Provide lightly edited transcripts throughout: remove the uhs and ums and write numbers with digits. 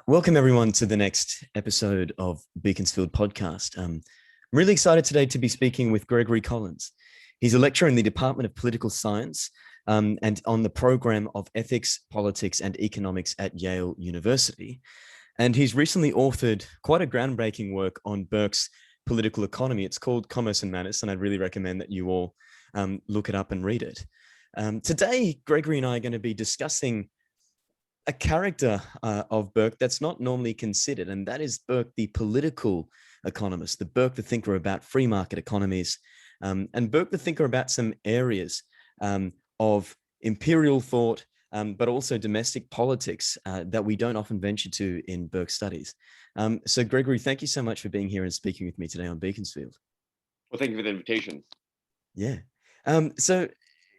Welcome, everyone, to the next episode of Beaconsfield podcast. I'm really excited today to be speaking with Gregory Collins. He's a lecturer in the Department of Political Science and on the program of Ethics, Politics, and Economics at Yale University. And he's recently authored quite a groundbreaking work on Burke's political economy. It's called Commerce and Manners, and I'd really recommend that you all look it up and read it. Today, Gregory and I are going to be discussing a character of Burke that's not normally considered, and that is Burke, the political economist, the Burke, the thinker about free market economies, and Burke, the thinker about some areas of imperial thought, but also domestic politics that we don't often venture to in Burke studies. So, Gregory, thank you so much for being here and speaking with me today on Beaconsfield. Well, thank you for the invitation. Yeah. So,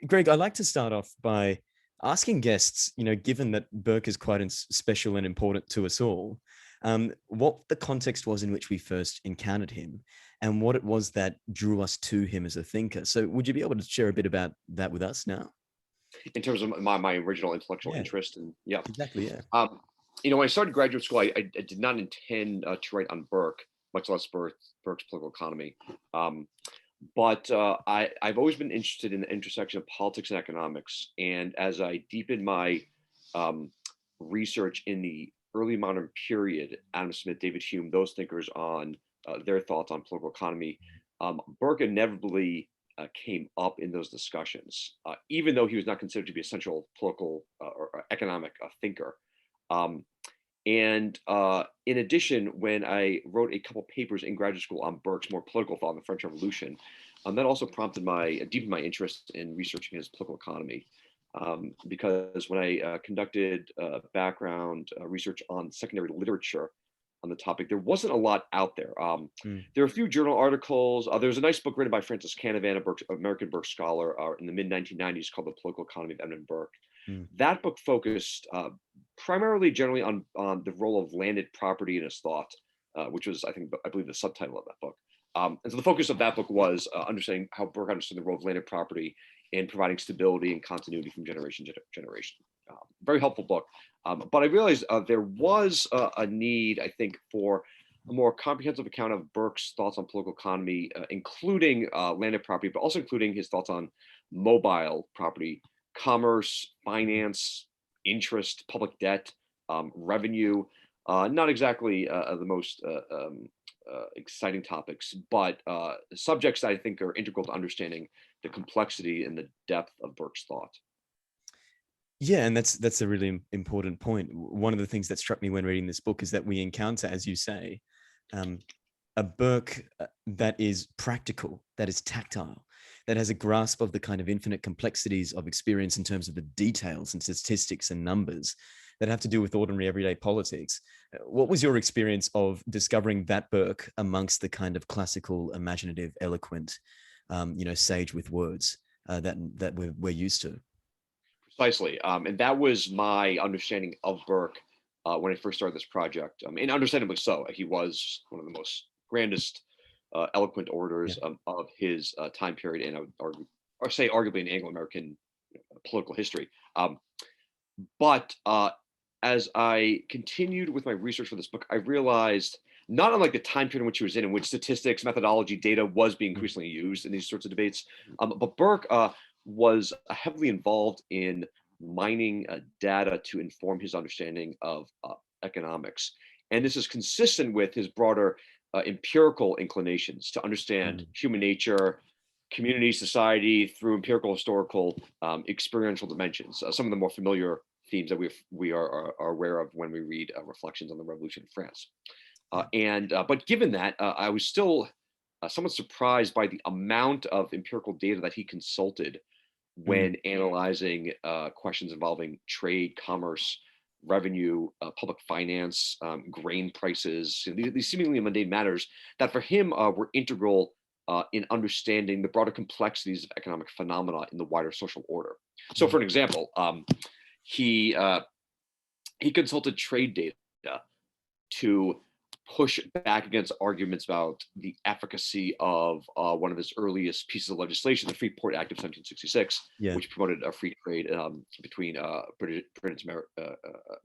Greg, I'd like to start off by asking guests, given that Burke is quite special and important to us all, what the context was in which we first encountered him and what it was that drew us to him as a thinker. So would you be able to share a bit about that with us now? In terms of my original intellectual interest, and yeah, exactly, yeah. When I started graduate school, I did not intend to write on Burke, much less Burke's political economy. But I've always been interested in the intersection of politics and economics. And as I deepened my research in the early modern period, Adam Smith, David Hume, those thinkers on their thoughts on political economy, Burke inevitably came up in those discussions, even though he was not considered to be a central political or economic thinker. And in addition, when I wrote a couple papers in graduate school on Burke's more political thought on the French Revolution, that also prompted deepened my interest in researching his political economy. Because when I conducted background research on secondary literature on the topic, there wasn't a lot out there. There are a few journal articles. There's a nice book written by Francis Canavan, an American Burke scholar, in the mid-1990s called The Political Economy of Edmund Burke. That book focused primarily generally on the role of landed property in his thought, which was, I believe, the subtitle of that book. And so the focus of that book was understanding how Burke understood the role of landed property in providing stability and continuity from generation to generation. Very helpful book. But I realized there was a need, I think, for a more comprehensive account of Burke's thoughts on political economy, including landed property, but also including his thoughts on mobile property, commerce, finance, interest, public debt, revenue. Not exactly the most exciting topics, but subjects that I think are integral to understanding the complexity and the depth of Burke's thought. Yeah, and that's a really important point. One of the things that struck me when reading this book is that we encounter, as you say, a Burke that is practical, that is tactile, that has a grasp of the kind of infinite complexities of experience in terms of the details and statistics and numbers that have to do with ordinary everyday politics. What was your experience of discovering that Burke amongst the kind of classical, imaginative, eloquent, sage with words that we're used to? Precisely, and that was my understanding of Burke when I first started this project, and understandably so. He was one of the most grandest, eloquent orators of his time period, and I would argue, or say arguably in Anglo-American political history. But as I continued with my research for this book, I realized, not unlike the time period in which he was in which statistics, methodology, data was being increasingly used in these sorts of debates, but Burke was heavily involved in mining data to inform his understanding of economics. And this is consistent with his broader empirical inclinations to understand human nature, community, society through empirical, historical, experiential dimensions. Some of the more familiar themes that we are aware of when we read Reflections on the Revolution in France. But given that, I was still somewhat surprised by the amount of empirical data that he consulted when analyzing questions involving trade, commerce, revenue, public finance, grain prices, these seemingly mundane matters that for him were integral in understanding the broader complexities of economic phenomena in the wider social order. So for an example, he consulted trade data to push back against arguments about the efficacy of one of his earliest pieces of legislation, the Freeport Act of 1766, Yeah. which promoted a free trade between Britain's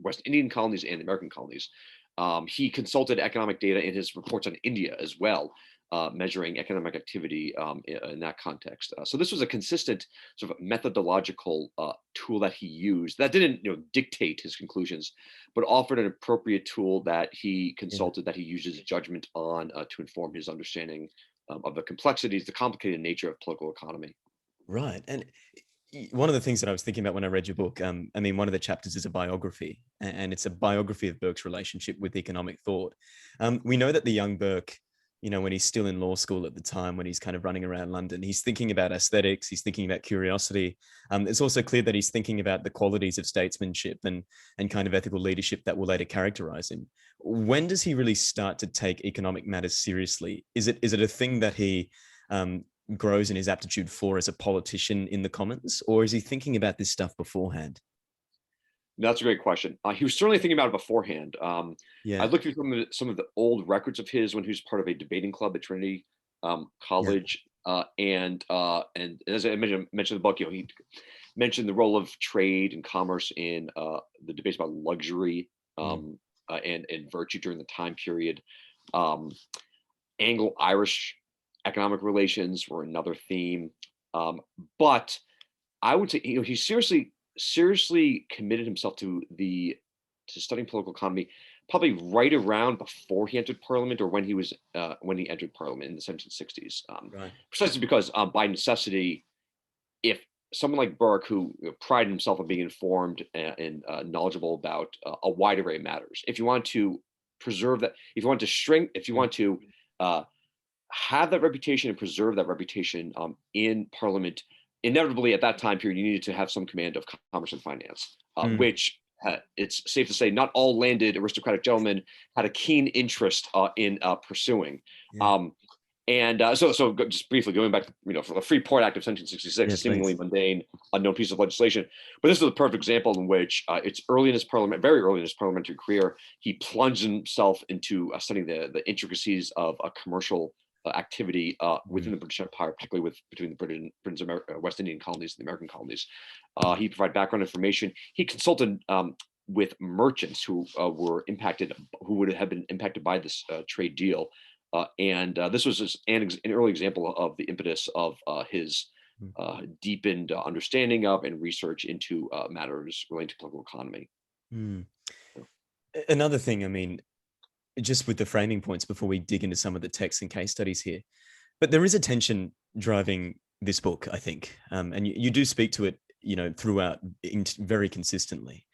West Indian colonies and the American colonies. He consulted economic data in his reports on India as well, measuring economic activity in that context. So this was a consistent sort of methodological tool that he used that didn't, dictate his conclusions, but offered an appropriate tool that he consulted, that he used his judgment on to inform his understanding of the complexities, the complicated nature of political economy. Right. And one of the things that I was thinking about when I read your book, one of the chapters is a biography, and it's a biography of Burke's relationship with economic thought. We know that the young Burke, when he's still in law school at the time, when he's kind of running around London, he's thinking about aesthetics, he's thinking about curiosity. It's also clear that he's thinking about the qualities of statesmanship and kind of ethical leadership that will later characterize him. When does he really start to take economic matters seriously? Is it a thing that he grows in his aptitude for as a politician in the Commons, or is he thinking about this stuff beforehand? That's a great question. He was certainly thinking about it beforehand. Yeah. I looked through some of the old records of his when he was part of a debating club at Trinity College, and as I mentioned in the book, he mentioned the role of trade and commerce in the debates about luxury and virtue during the time period. Anglo-Irish economic relations were another theme, but I would say he seriously committed himself to studying political economy probably right around before he entered Parliament, or when he entered Parliament in the 1760s. Right. Precisely because by necessity, if someone like Burke, who prided himself on being informed and knowledgeable about a wide array of matters, if you want to preserve that, if you want to have that reputation and preserve that reputation in Parliament, inevitably at that time period, you needed to have some command of commerce and finance, which it's safe to say not all landed aristocratic gentlemen had a keen interest in pursuing. Yeah. So just briefly going back, for the Freeport Act of 1766, a seemingly mundane, unknown piece of legislation, but this is a perfect example in which it's very early in his parliamentary career, he plunged himself into studying the intricacies of a commercial activity within the British Empire, particularly between the Britain's West Indian colonies and the American colonies. He provided background information. He consulted with merchants who would have been impacted by this trade deal. This was just an early example of the impetus of his deepened understanding of and research into matters relating to political economy. Another thing, just with the framing points before we dig into some of the texts and case studies here, but there is a tension driving this book, I think, and you do speak to it, throughout very consistently,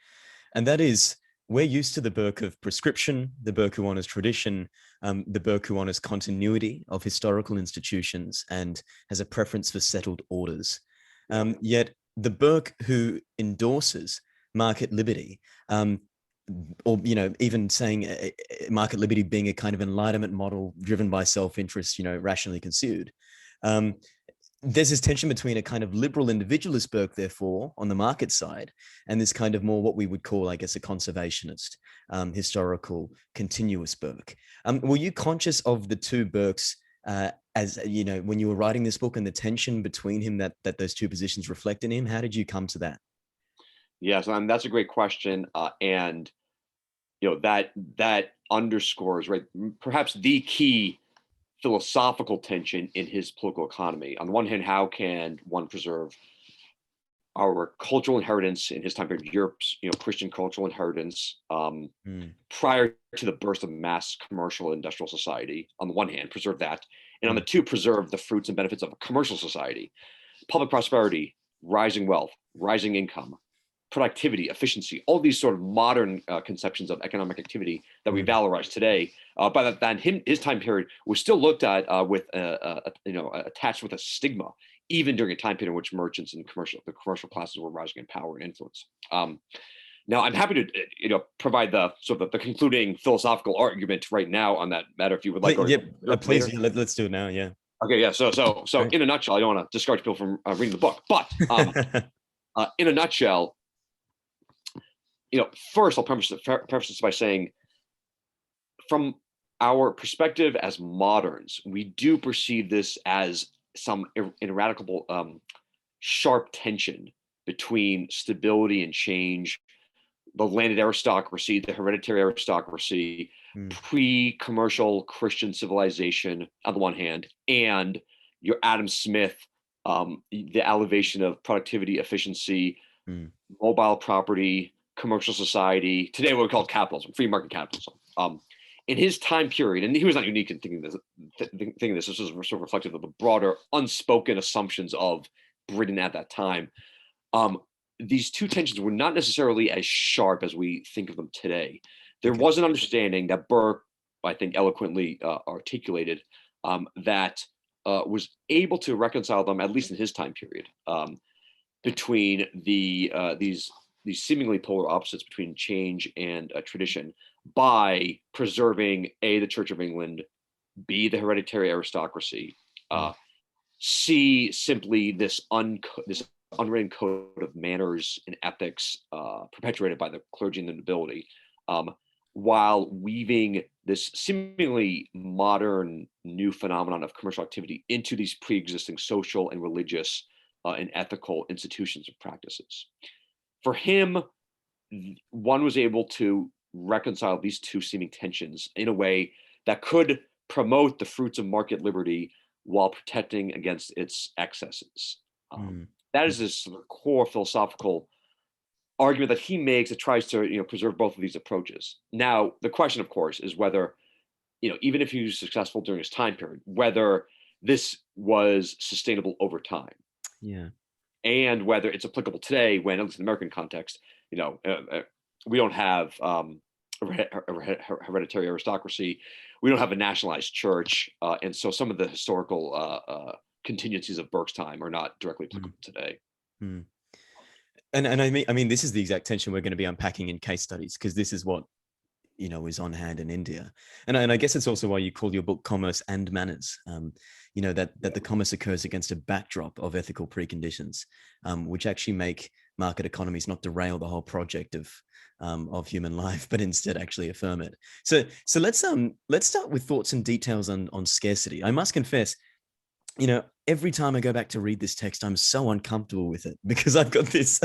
and that is, we're used to the Burke of prescription, the Burke who honors tradition, the Burke who honors continuity of historical institutions and has a preference for settled orders. Yet the Burke who endorses market liberty, or even saying market liberty being a kind of enlightenment model driven by self-interest, rationally conceived. There's this tension between a kind of liberal individualist Burke, therefore, on the market side, and this kind of more what we would call, I guess, a conservationist, historical, continuous Burke. Were you conscious of the two Burkes as when you were writing this book, and the tension between him that those two positions reflect in him? How did you come to that? Yes, that's a great question, and that underscores, right, perhaps the key philosophical tension in his political economy. On the one hand, how can one preserve our cultural inheritance in his time period, Europe's Christian cultural inheritance, prior to the burst of mass commercial industrial society? On the one hand, preserve that, and on the two, preserve the fruits and benefits of a commercial society, public prosperity, rising wealth, rising income, productivity, efficiency, all these sort of modern conceptions of economic activity that we valorize today. By that time, his time period was still looked at with attached with a stigma, even during a time period in which merchants and the commercial classes were rising in power and influence. Now, I'm happy to provide the concluding philosophical argument right now on that matter, if you would like. Please, let's do it now. Yeah. Okay. Yeah. So in a nutshell, I don't want to discourage people from reading the book, but in a nutshell, first I'll preface this by saying, from our perspective as moderns, we do perceive this as some ineradicable, sharp tension between stability and change, the landed aristocracy, the hereditary aristocracy, Mm, pre-commercial Christian civilization on the one hand, and your Adam Smith, the elevation of productivity, efficiency, mm, mobile property, commercial society. Today, what we call capitalism, free market capitalism. In his time period, and he was not unique in thinking this. This was sort of reflective of the broader, unspoken assumptions of Britain at that time. Um, these two tensions were not necessarily as sharp as we think of them today. There okay. was an understanding that Burke, I think, eloquently articulated, that was able to reconcile them, at least in his time period, between these seemingly polar opposites between change and tradition, by preserving the Church of England, b, the hereditary aristocracy, Mm, c, simply this unwritten code of manners and ethics perpetuated by the clergy and the nobility, um, while weaving this seemingly modern new phenomenon of commercial activity into these pre-existing social and religious and ethical institutions and practices. For him, one was able to reconcile these two seeming tensions in a way that could promote the fruits of market liberty while protecting against its excesses. Um, mm, that is mm. this sort of core philosophical argument that he makes that tries to, preserve both of these approaches. Now, the question, of course, is whether, even if he was successful during his time period, whether this was sustainable over time, Yeah. and whether it's applicable today when, at least in the American context, we don't have hereditary aristocracy, we don't have a nationalized church, and so some of the historical contingencies of Burke's time are not directly Mm, applicable today. mm. And I mean, this is the exact tension we're going to be unpacking in case studies, because this is what is on hand in India, and I guess it's also why you call your book "Commerce and Manners." That the commerce occurs against a backdrop of ethical preconditions, which actually make market economies not derail the whole project of human life, but instead actually affirm it. So let's start with thoughts and details on scarcity. I must confess, every time I go back to read this text, I'm so uncomfortable with it because I've got this,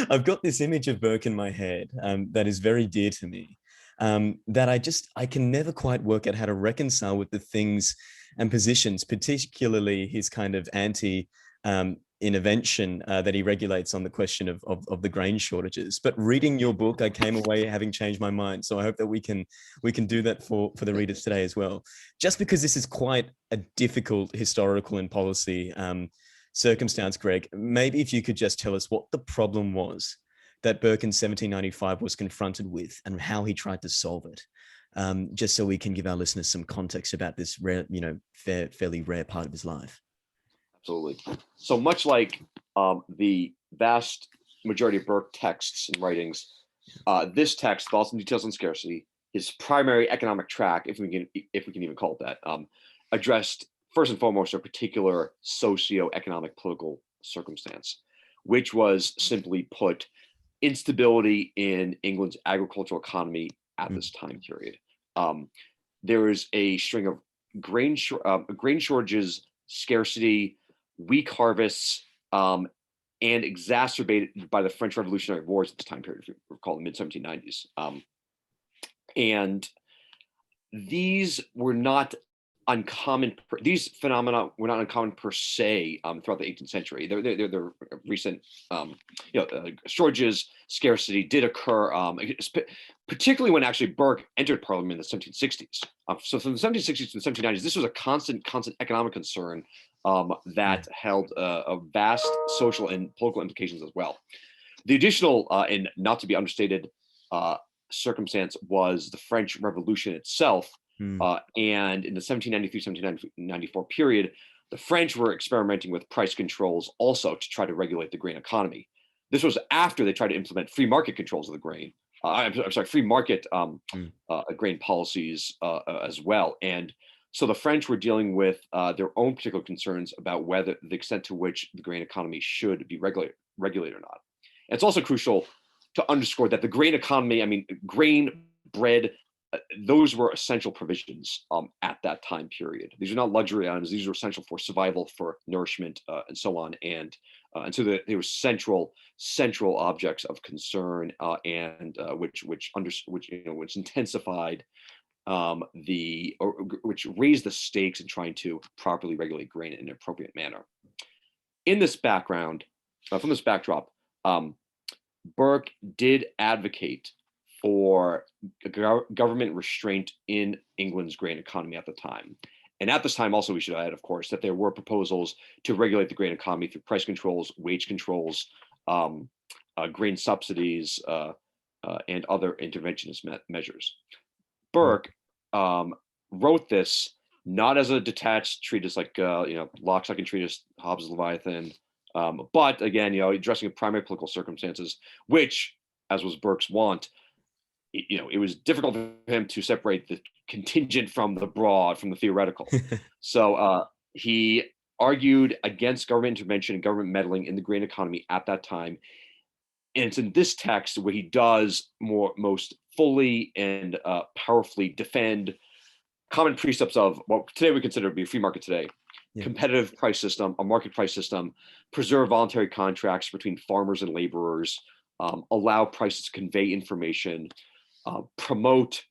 I've got this image of Burke in my head that is very dear to me. That I can never quite work out how to reconcile with the things and positions, particularly his kind of anti intervention that he regulates on the question of the grain shortages. But reading your book, I came away having changed my mind. So I hope that we can do that for the readers today as well. Just because this is quite a difficult historical and policy circumstance, Greg, maybe if you could just tell us what the problem was that Burke in 1795 was confronted with and how he tried to solve it. Just so we can give our listeners some context about this rare, fairly rare part of his life. Absolutely. So much like the vast majority of Burke texts and writings, this text, with all some details on scarcity, his primary economic track, if we can even call it that, addressed first and foremost a particular socio-economic political circumstance, which was, simply put, instability in England's agricultural economy at Mm, this time period. Um, there is a string of grain shortages, scarcity, weak harvests, and exacerbated by the French Revolutionary Wars at this time period, if you recall, the mid 1790s. And these were not uncommon. These phenomena were not uncommon per se throughout the 18th century. They're recent, shortages, scarcity did occur, particularly when actually Burke entered Parliament in the 1760s. So from the 1760s to the 1790s, this was a constant economic concern mm, that held a vast social and political implications as well. The additional and not to be understated circumstance was the French Revolution itself. mm, And in the 1793-1794 period, the French were experimenting with price controls also to try to regulate the grain economy. This was after they tried to implement free market controls of the grain. I'm sorry, free market mm, grain policies as well. And so the French were dealing with their own particular concerns about whether the extent to which the grain economy should be regulated or not. And it's also crucial to underscore that the grain economy, I mean, grain, bread, those were essential provisions at that time period. These are not luxury items. These were essential for survival, for nourishment, and so on. And so they were central objects of concern, and which intensified which raised the stakes in trying to properly regulate grain in an appropriate manner. In this background, from this backdrop, Burke did advocate for government restraint in England's grain economy at the time. And at this time, also, we should add, of course, that there were proposals to regulate the grain economy through price controls, wage controls, grain subsidies, and other interventionist measures. Burke wrote this not as a detached treatise like Locke's second treatise, Hobbes' Leviathan, but again, addressing primary political circumstances, which, as was Burke's wont, it was difficult for him to separate the contingent from the broad, from the theoretical. So he argued against government intervention and government meddling in the grain economy at that time. And it's in this text where he does most fully and powerfully defend common precepts of what today we consider to be a free market today. Yeah. Competitive price system, a market price system, preserve voluntary contracts between farmers and laborers, allow prices to convey information, promote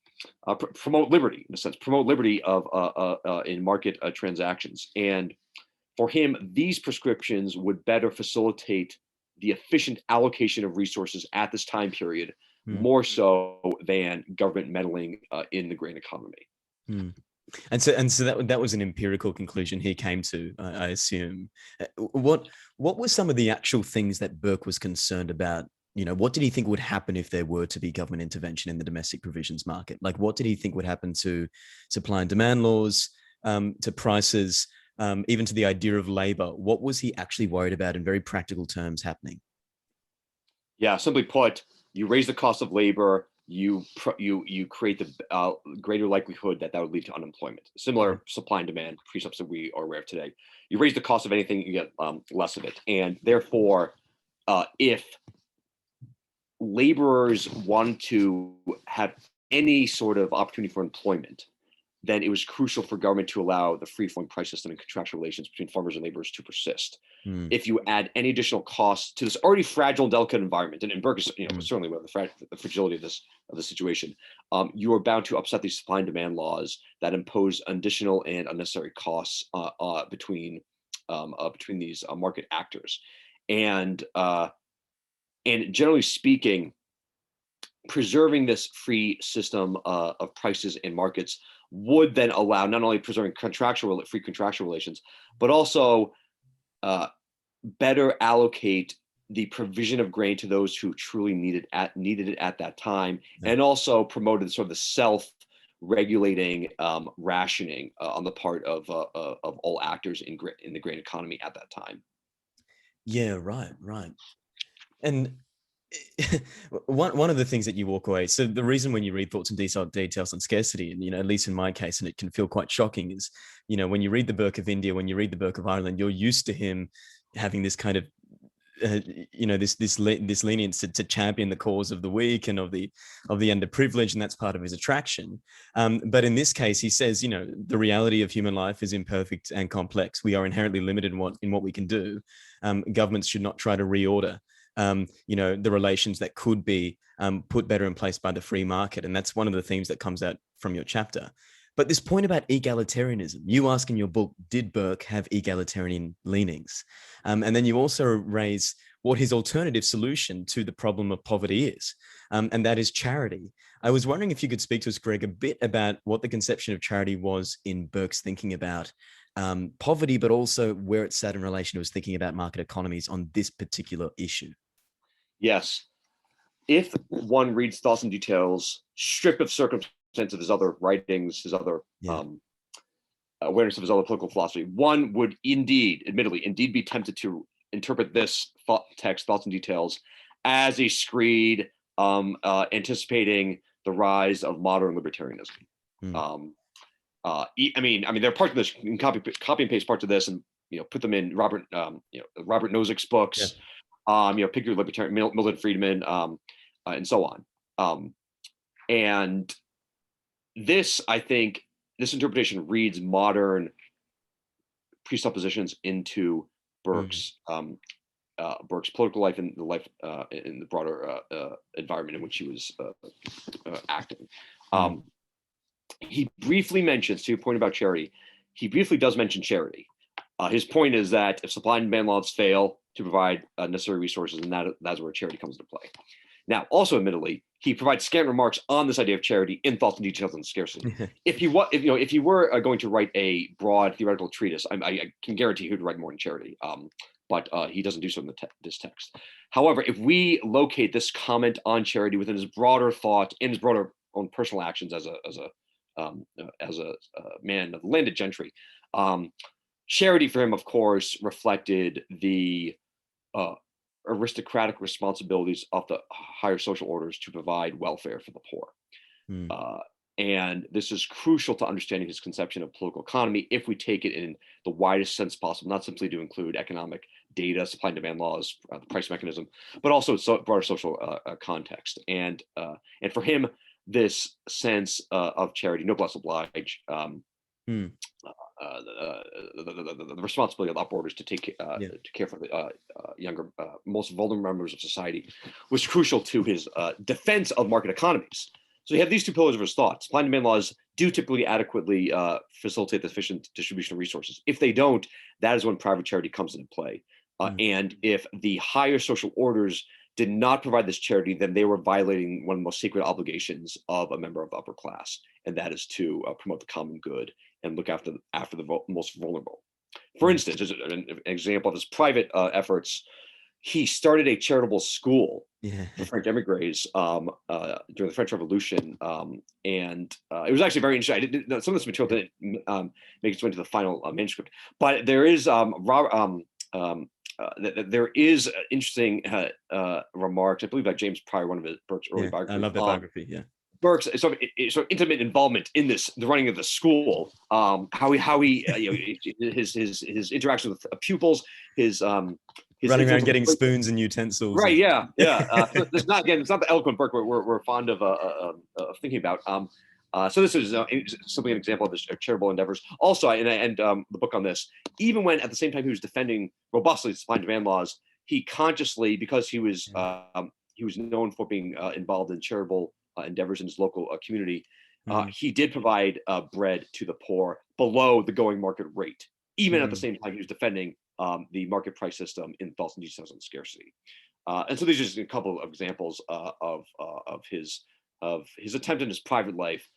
liberty, in a sense, promote liberty in market transactions. And for him, these prescriptions would better facilitate the efficient allocation of resources at this time period, more so than government meddling in the grain economy. And so that was an empirical conclusion he came to, I assume. What were some of the actual things that Burke was concerned about? What did he think would happen if there were to be government intervention in the domestic provisions market? Like, what did he think would happen to supply and demand laws, to prices, even to the idea of labor? What was he actually worried about in very practical terms happening? Yeah, simply put, you raise the cost of labor, you create the greater likelihood that would lead to unemployment. Similar supply and demand precepts that we are aware of today. You raise the cost of anything, you get less of it. And therefore, if laborers want to have any sort of opportunity for employment, then it was crucial for government to allow the free-flowing price system and contractual relations between farmers and laborers to persist. If you add any additional costs to this already fragile and delicate environment, and Burke is certainly aware of the fragility of the situation, you are bound to upset these supply and demand laws that impose additional and unnecessary costs between these market actors. And generally speaking, preserving this free system of prices and markets would then allow not only preserving free contractual relations, but also better allocate the provision of grain to those who truly needed it at that time, and also promoted sort of the self-regulating rationing on the part of all actors in the grain economy at that time. Yeah, right. And one of the things that you walk away, so the reason when you read Thoughts and Details on Scarcity, and at least in my case, and it can feel quite shocking, is when you read the Burke of India, when you read the Burke of Ireland, you're used to him having this kind of this lenience to champion the cause of the weak and of the underprivileged, and that's part of his attraction. But in this case, he says, the reality of human life is imperfect and complex. We are inherently limited in what we can do. Governments should not try to reorder the relations that could be put better in place by the free market. And that's one of the themes that comes out from your chapter. But this point about egalitarianism, you ask in your book, did Burke have egalitarian leanings? And then you also raise what his alternative solution to the problem of poverty is, and that is charity. I was wondering if you could speak to us, Greg, a bit about what the conception of charity was in Burke's thinking about poverty, but also where it sat in relation to his thinking about market economies on this particular issue. Yes. If one reads Thoughts and Details, stripped of circumstances of his other writings, his other awareness of his other political philosophy, one would indeed be tempted to interpret this text, Thoughts and Details, as a screed anticipating the rise of modern libertarianism. I mean, there are parts of this, you can copy and paste parts of this, and put them in Robert Nozick's books. Pick your libertarian, Milton Friedman, and so on. And this, I think, this interpretation reads modern presuppositions into Mm, Burke's Burke's political life and the life in the broader environment in which he was acting. mm, Um, he briefly mentions, to your point about charity, he briefly does mention charity. His point is that if supply and demand laws fail to provide necessary resources, and that's where charity comes into play. Now, also admittedly, he provides scant remarks on this idea of charity in Thoughts and Details on Scarcity. If you were going to write a broad theoretical treatise, I can guarantee he would write more on charity. But he doesn't do so in this text. However, if we locate this comment on charity within his broader thought, in his broader own personal actions as a man of landed gentry, charity for him, of course, reflected the uh, aristocratic responsibilities of the higher social orders to provide welfare for the poor. mm, Uh, and this is crucial to understanding his conception of political economy if we take it in the widest sense possible, not simply to include economic data, supply and demand laws, the price mechanism, but also broader social context. And for him, this sense of charity, noblesse oblige, mm. the responsibility of upwarders to Yeah. to care for the younger, most vulnerable members of society, was crucial to his defense of market economies. So you have these two pillars of his thought. Supply and demand laws do typically adequately facilitate the efficient distribution of resources. If they don't, that is when private charity comes into play. Mm. And if the higher social orders did not provide this charity, then they were violating one of the most sacred obligations of a member of the upper class, and that is to promote the common good and look after the most vulnerable. For Mm. instance, as an example of his private efforts, he started a charitable school Yeah. for French emigres during the French Revolution, and it was actually very interesting. I didn't, some of this material didn't make its way into the final manuscript, but there is there is interesting remarks, I believe, by James Pryor, one of Burke's early Yeah. I biographies. love that biography. Yeah. Burke's sort of intimate involvement in the running of the school, how he his interaction with pupils, his Running around influence on getting the spoons and utensils. right, And yeah, yeah. So this is not, again, it's not the eloquent Burke we're fond of thinking about. So this is simply an example of his charitable endeavors. Also, and the book on this, even when at the same time he was defending robustly supply and demand laws, he consciously, because he was known for being involved in charitable endeavors in his local community, mm, he did provide bread to the poor below the going market rate, even at the mm, same time he was defending the market price system in Thoughts and Details on Scarcity. And so these are just a couple of examples of his attempt in his private life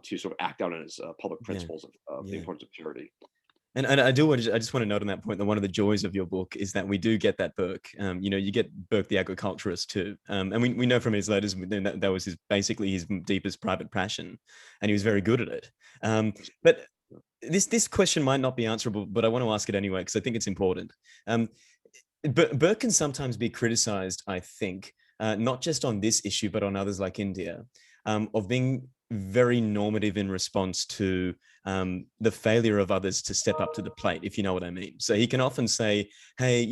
to sort of act out on his public yeah. principles of the Yeah. importance of charity. And I just want to note on that point that one of the joys of your book is that we do get that Burke. You get Burke the agriculturist too, and we know from his letters that was basically his deepest private passion, and he was very good at it. But this question might not be answerable, but I want to ask it anyway because I think it's important. But Burke can sometimes be criticized, I think, not just on this issue but on others like India, of being very normative in response to the failure of others to step up to the plate, if you know what I mean. So he can often say, hey,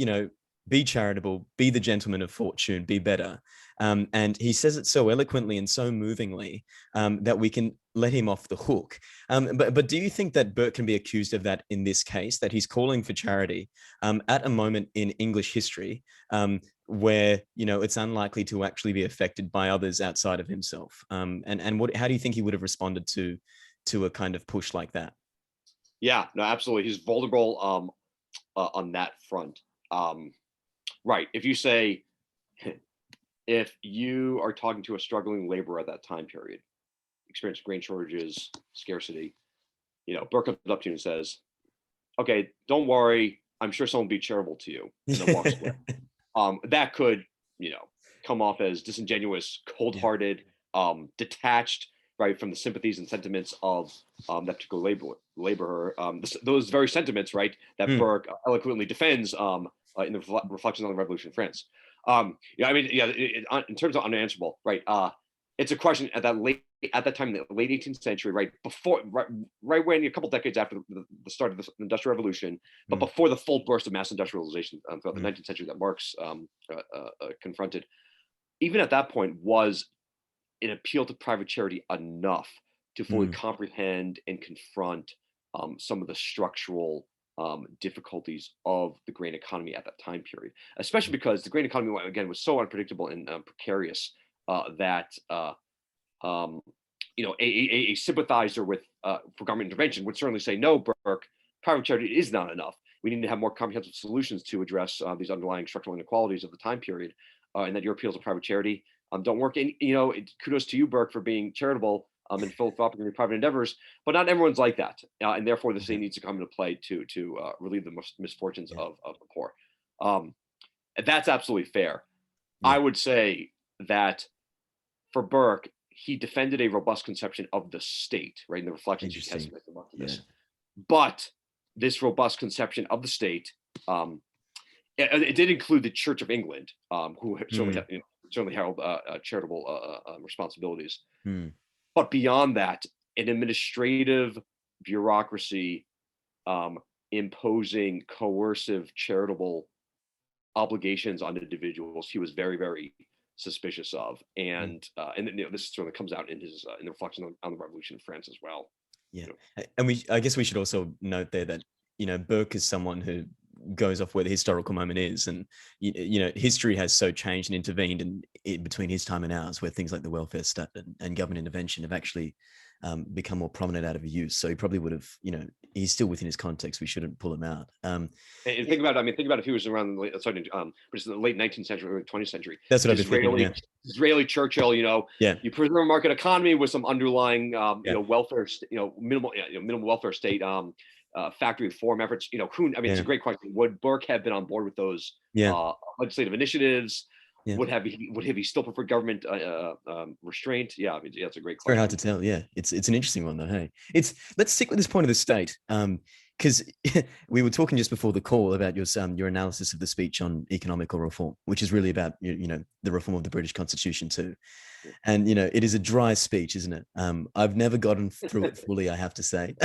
be charitable, be the gentleman of fortune, be better. And he says it so eloquently and so movingly that we can let him off the hook. But do you think that Burke can be accused of that in this case, that he's calling for charity at a moment in English history where it's unlikely to actually be affected by others outside of himself? And how do you think he would have responded to a kind of push like that? Yeah, no, absolutely. He's vulnerable on that front. Right. If you say, if you are talking to a struggling laborer at that time period, experienced grain shortages, scarcity, Burke comes up to you and says, okay, don't worry, I'm sure someone will be charitable to you, and then walks away. That could, come off as disingenuous, Yeah. cold-hearted, detached, right, from the sympathies and sentiments of that particular laborer. Those very sentiments, right, that Mm, Burke eloquently defends in the Reflections on the Revolution in France. In terms of unanswerable, right, it's a question at that time in the late 18th century, right before, right when a couple decades after the start of the Industrial Revolution, but mm, before the full burst of mass industrialization throughout the mm, 19th century that Marx confronted. Even at that point, was an appeal to private charity enough to fully comprehend and confront some of the structural difficulties of the grain economy at that time period, especially because the grain economy, again, was so unpredictable and precarious that a sympathizer with for government intervention would certainly say, no, Burke, private charity is not enough. We need to have more comprehensive solutions to address these underlying structural inequalities of the time period, and that your appeals of private charity don't work. And kudos to you, Burke, for being charitable and philanthropic in your private endeavors, but not everyone's like that, and therefore the state needs to come into play to relieve the misfortunes of the poor. That's absolutely fair. I would say that for Burke, he defended a robust conception of the state, right? In the reflections he has about this. But this robust conception of the state, it did include the Church of England, who certainly held charitable responsibilities. But beyond that, an administrative bureaucracy imposing coercive charitable obligations on individuals, he was very, very suspicious of, and this sort of comes out in his in the reflection on the revolution in France as well. And I guess we should also note there that Burke is someone who goes off where the historical moment is, and history has so changed and intervened in between his time and ours, where things like the welfare state and government intervention have actually become more prominent out of use. So he probably would have, he's still within his context. We shouldn't pull him out. And think about if he was around the late 19th century, early 20th century. That's what I've been thinking. Yeah. Israeli Churchill, you preserve a market economy with some underlying, welfare, minimal welfare state, factory reform efforts. It's a great question. Would Burke have been on board with those legislative initiatives? Yeah. Would he still prefer government restraint? Yeah, it's a great question. Very hard to tell. Yeah, it's an interesting one though. Hey, let's stick with this point of the state, because we were talking just before the call about your analysis of the speech on economical reform, which is really about the reform of the British Constitution too. And it is a dry speech, isn't it? I've never gotten through it fully, I have to say,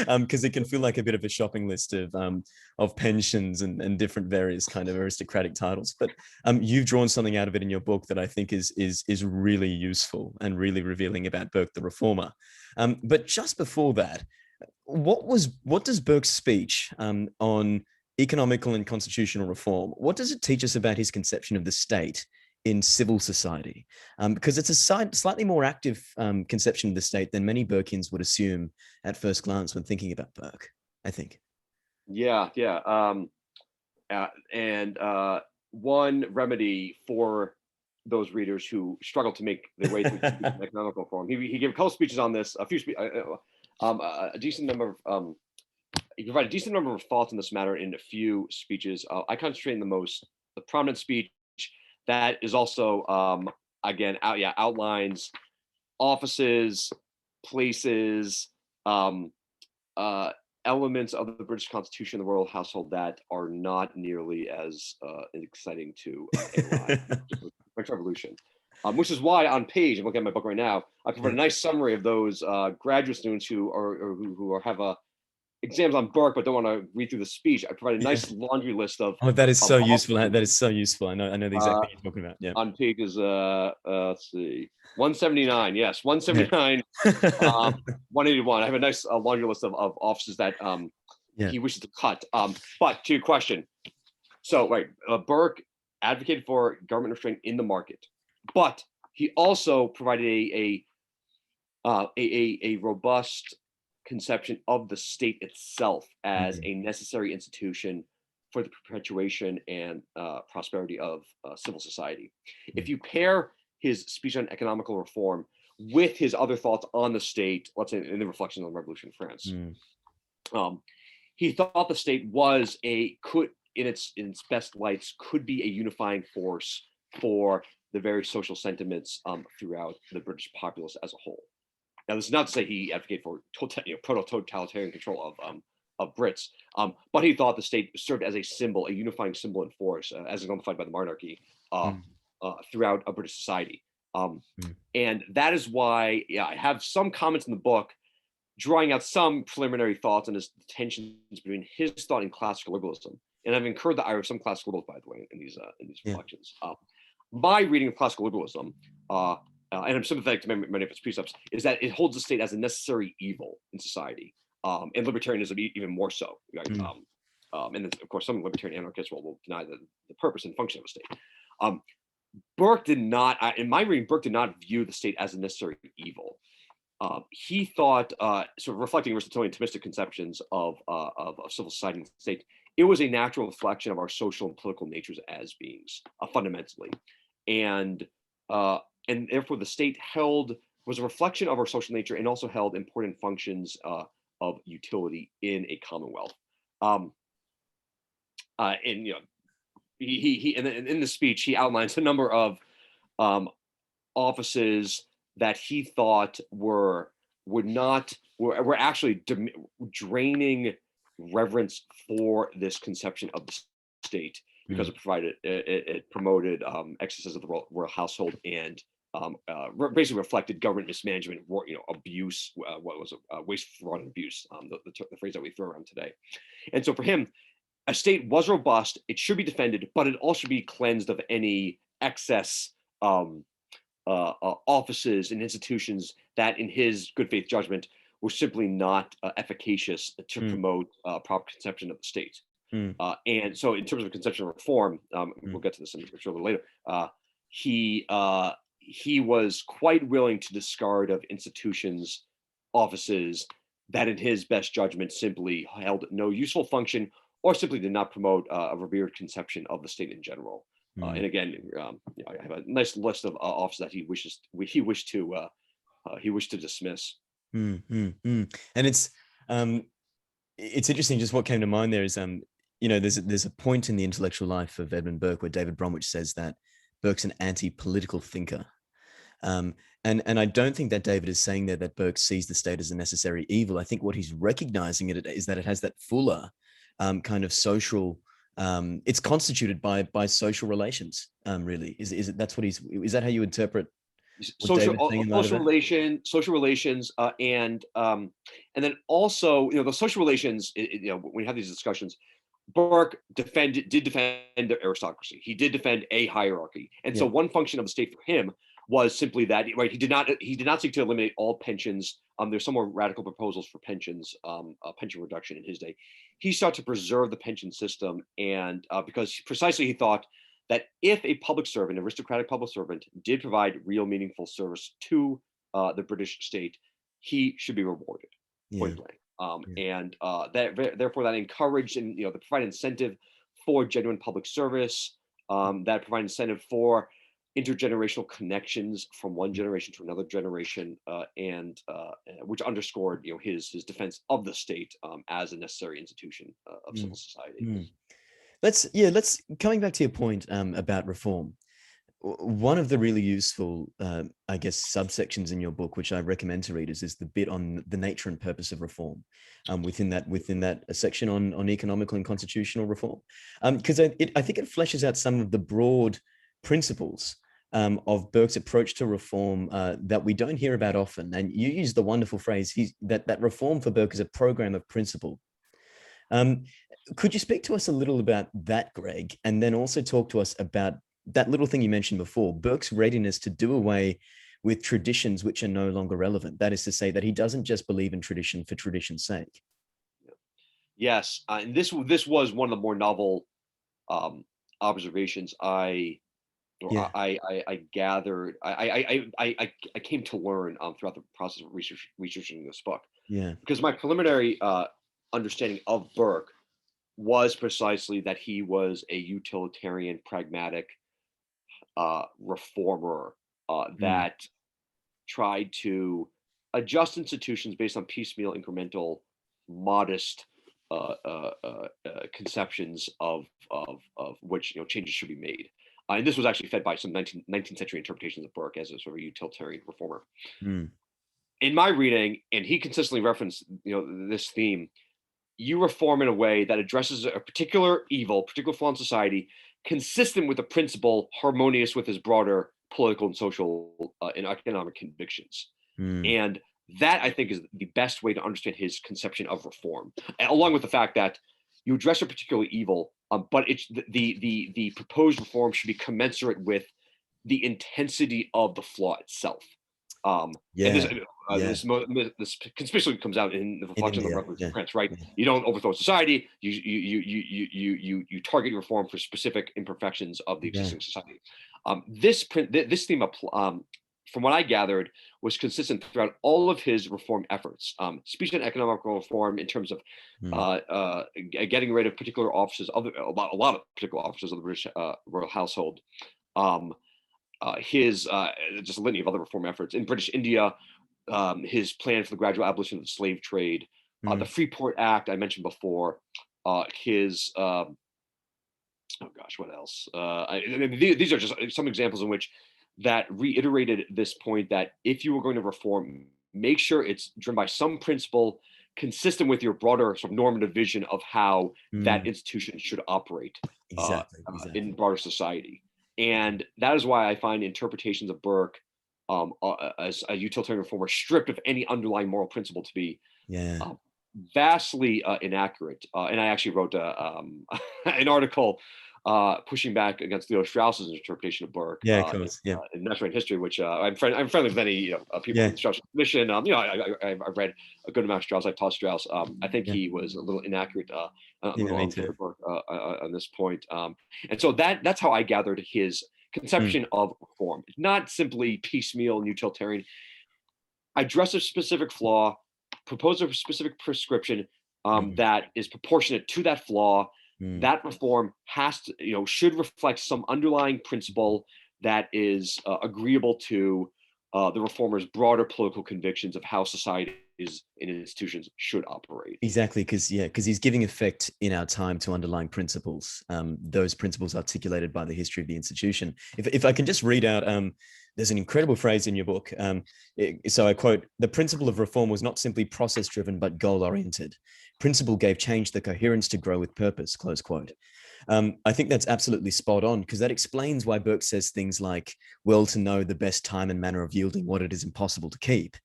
because it can feel like a bit of a shopping list of pensions and different various kind of aristocratic titles. But you've drawn something out of it in your book that I think is really useful and really revealing about Burke the reformer. But just before that, what does Burke's speech on economical and constitutional reform, what does it teach us about his conception of the state in civil society? Because it's a slightly more active conception of the state than many Burkeans would assume at first glance when thinking about Burke, I think. Yeah. And one remedy for those readers who struggle to make their way through economical reform, he gave a couple speeches on this, a decent number of he provided a decent number of thoughts on this matter in a few speeches. I concentrate on the prominent speech that is also outlines offices, places, elements of the British Constitution, the royal household that are not nearly as exciting to analyze. French Revolution, which is why on page, I'm looking at my book right now, I provide a nice summary of those graduate students who have exams on Burke but don't want to read through the speech. I provide a nice laundry list of. Oh, that is so useful. That is so useful. I know the exact thing you're talking about. Yeah. On pages, let's see, 179. Yes, 179, 181. I have a nice laundry list of offices that he wishes to cut. But to your question, so Burke advocated for government restraint in the market, but he also provided a robust conception of the state itself as a necessary institution for the perpetuation and prosperity of civil society. If you pair his speech on economical reform with his other thoughts on the state, let's say in the reflections on the revolution in France, he thought the state could in its best lights could be a unifying force for the various social sentiments throughout the British populace as a whole. Now, this is not to say he advocated for proto-totalitarian control of Brits, but he thought the state served as a symbol, a unifying symbol and force, as exemplified by the monarchy throughout a British society. And that is why I have some comments in the book drawing out some preliminary thoughts on his tensions between his thought and classical liberalism. And I've incurred the ire of some classical liberals, by the way, in these reflections. My reading of classical liberalism and I'm sympathetic to many of its precepts, is that it holds the state as a necessary evil in society, and libertarianism even more so. Right? Mm. And then, of course, some libertarian anarchists will deny the purpose and function of a state. Burke did not, in my reading, Burke did not view the state as a necessary evil. He thought, sort of reflecting Aristotelian Thomistic conceptions of civil society and state, it was a natural reflection of our social and political natures as beings, fundamentally, and therefore the state was a reflection of our social nature and also held important functions of utility in a commonwealth. And he in the speech he outlines a number of offices that he thought were actually draining reverence for this conception of the state, because it promoted excesses of the royal household and basically reflected government mismanagement, abuse, what was it, waste, fraud, and abuse, the phrase that we throw around today. And so for him, a state was robust, it should be defended, but it also should be cleansed of any excess offices and institutions that, in his good faith judgment, were simply not efficacious to promote proper conception of the state. And so in terms of conception of reform, we'll get to this a little later, he was quite willing to discard of institutions, offices that in his best judgment simply held no useful function or simply did not promote a revered conception of the state in general. And again, I have a nice list of offices that he wished to dismiss. And it's interesting. Just what came to mind there is, there's a point in the intellectual life of Edmund Burke where David Bromwich says that Burke's an anti-political thinker. And I don't think that David is saying there that Burke sees the state as a necessary evil. I think what he's recognizing it is that it has that fuller kind of social. It's constituted by social relations. Really, is it? That's what is that how you interpret social relations, and then also the social relations. When you have these discussions, Burke did defend the aristocracy. He did defend a hierarchy, and so one function of the state for him was simply that, right? He did not seek to eliminate all pensions. There's some more radical proposals for pensions, pension reduction in his day. He sought to preserve the pension system, and because precisely he thought that if a public servant, aristocratic public servant, did provide real meaningful service to the British state, he should be rewarded, point blank. And therefore that encouraged and that provided incentive for genuine public service, that provided incentive for intergenerational connections from one generation to another generation, and which underscored his defense of the state as a necessary institution of civil society. Let's coming back to your point about reform. One of the really useful, I guess, subsections in your book, which I recommend to readers, is the bit on the nature and purpose of reform. Within that section on economical and constitutional reform, because I think it fleshes out some of the broad principles of Burke's approach to reform that we don't hear about often. And you use the wonderful phrase that reform for Burke is a program of principle. Could you speak to us a little about that, Greg, and then also talk to us about that little thing you mentioned before, Burke's readiness to do away with traditions which are no longer relevant? That is to say that he doesn't just believe in tradition for tradition's sake. Yes, and this was one of the more novel observations I gathered. I came to learn throughout the process of researching this book. Yeah, because my preliminary understanding of Burke was precisely that he was a utilitarian, pragmatic reformer that tried to adjust institutions based on piecemeal, incremental, modest conceptions of which changes should be made. And this was actually fed by some 19th century interpretations of Burke as a sort of utilitarian reformer. In my reading, and he consistently referenced this theme, you reform in a way that addresses a particular evil, particular flaw in society, consistent with the principle, harmonious with his broader political and social and economic convictions. And that, I think, is the best way to understand his conception of reform, along with the fact that you address a particular evil, but it's the proposed reform should be commensurate with the intensity of the flaw itself. And Yeah. Yeah. this conspicuously comes out in the In reflection of the India. Revolution Yeah. of Prince, right? Yeah. You don't overthrow society. You target your reform for specific imperfections of the Yeah. existing society. This theme, from what I gathered, was consistent throughout all of his reform efforts. Speech and economical reform in terms of Mm. getting rid of particular offices, a lot of particular offices of the British royal household. Um, his just a litany of other reform efforts in British India, his plan for the gradual abolition of the slave trade, the Mm. Freeport Act I mentioned before, his oh gosh, what else? These are just some examples in which that reiterated this point that if you were going to reform, make sure it's driven by some principle consistent with your broader sort of normative vision of how that Mm. institution should operate Exactly. in Exactly. broader society. And that is why I find interpretations of Burke as a utilitarian reformer stripped of any underlying moral principle to be Yeah. uh, vastly inaccurate. And I actually wrote an article pushing back against Leo Strauss's interpretation of Burke Yeah. Of course. Yeah. in Measuring History, which I'm friendly with many people Yeah. from the Strauss Commission. I've read a good amount of Strauss. I've taught Strauss. I think Yeah. he was a little inaccurate Yeah. Me on too. Burke on this point. And so that's how I gathered his Mm. conception of reform. It's not simply piecemeal and utilitarian. Address a specific flaw, propose a specific prescription Mm. that is proportionate to that flaw. Mm. That reform has to, should reflect some underlying principle that is agreeable to the reformer's broader political convictions of how societies and institutions should operate. Exactly, because he's giving effect in our time to underlying principles, those principles articulated by the history of the institution. If I can just read out, there's an incredible phrase in your book. So I quote: "The principle of reform was not simply process-driven, but goal-oriented. Principle gave change the coherence to grow with purpose." Close quote. I think that's absolutely spot on, because that explains why Burke says things like, well, to know the best time and manner of yielding what it is impossible to keep,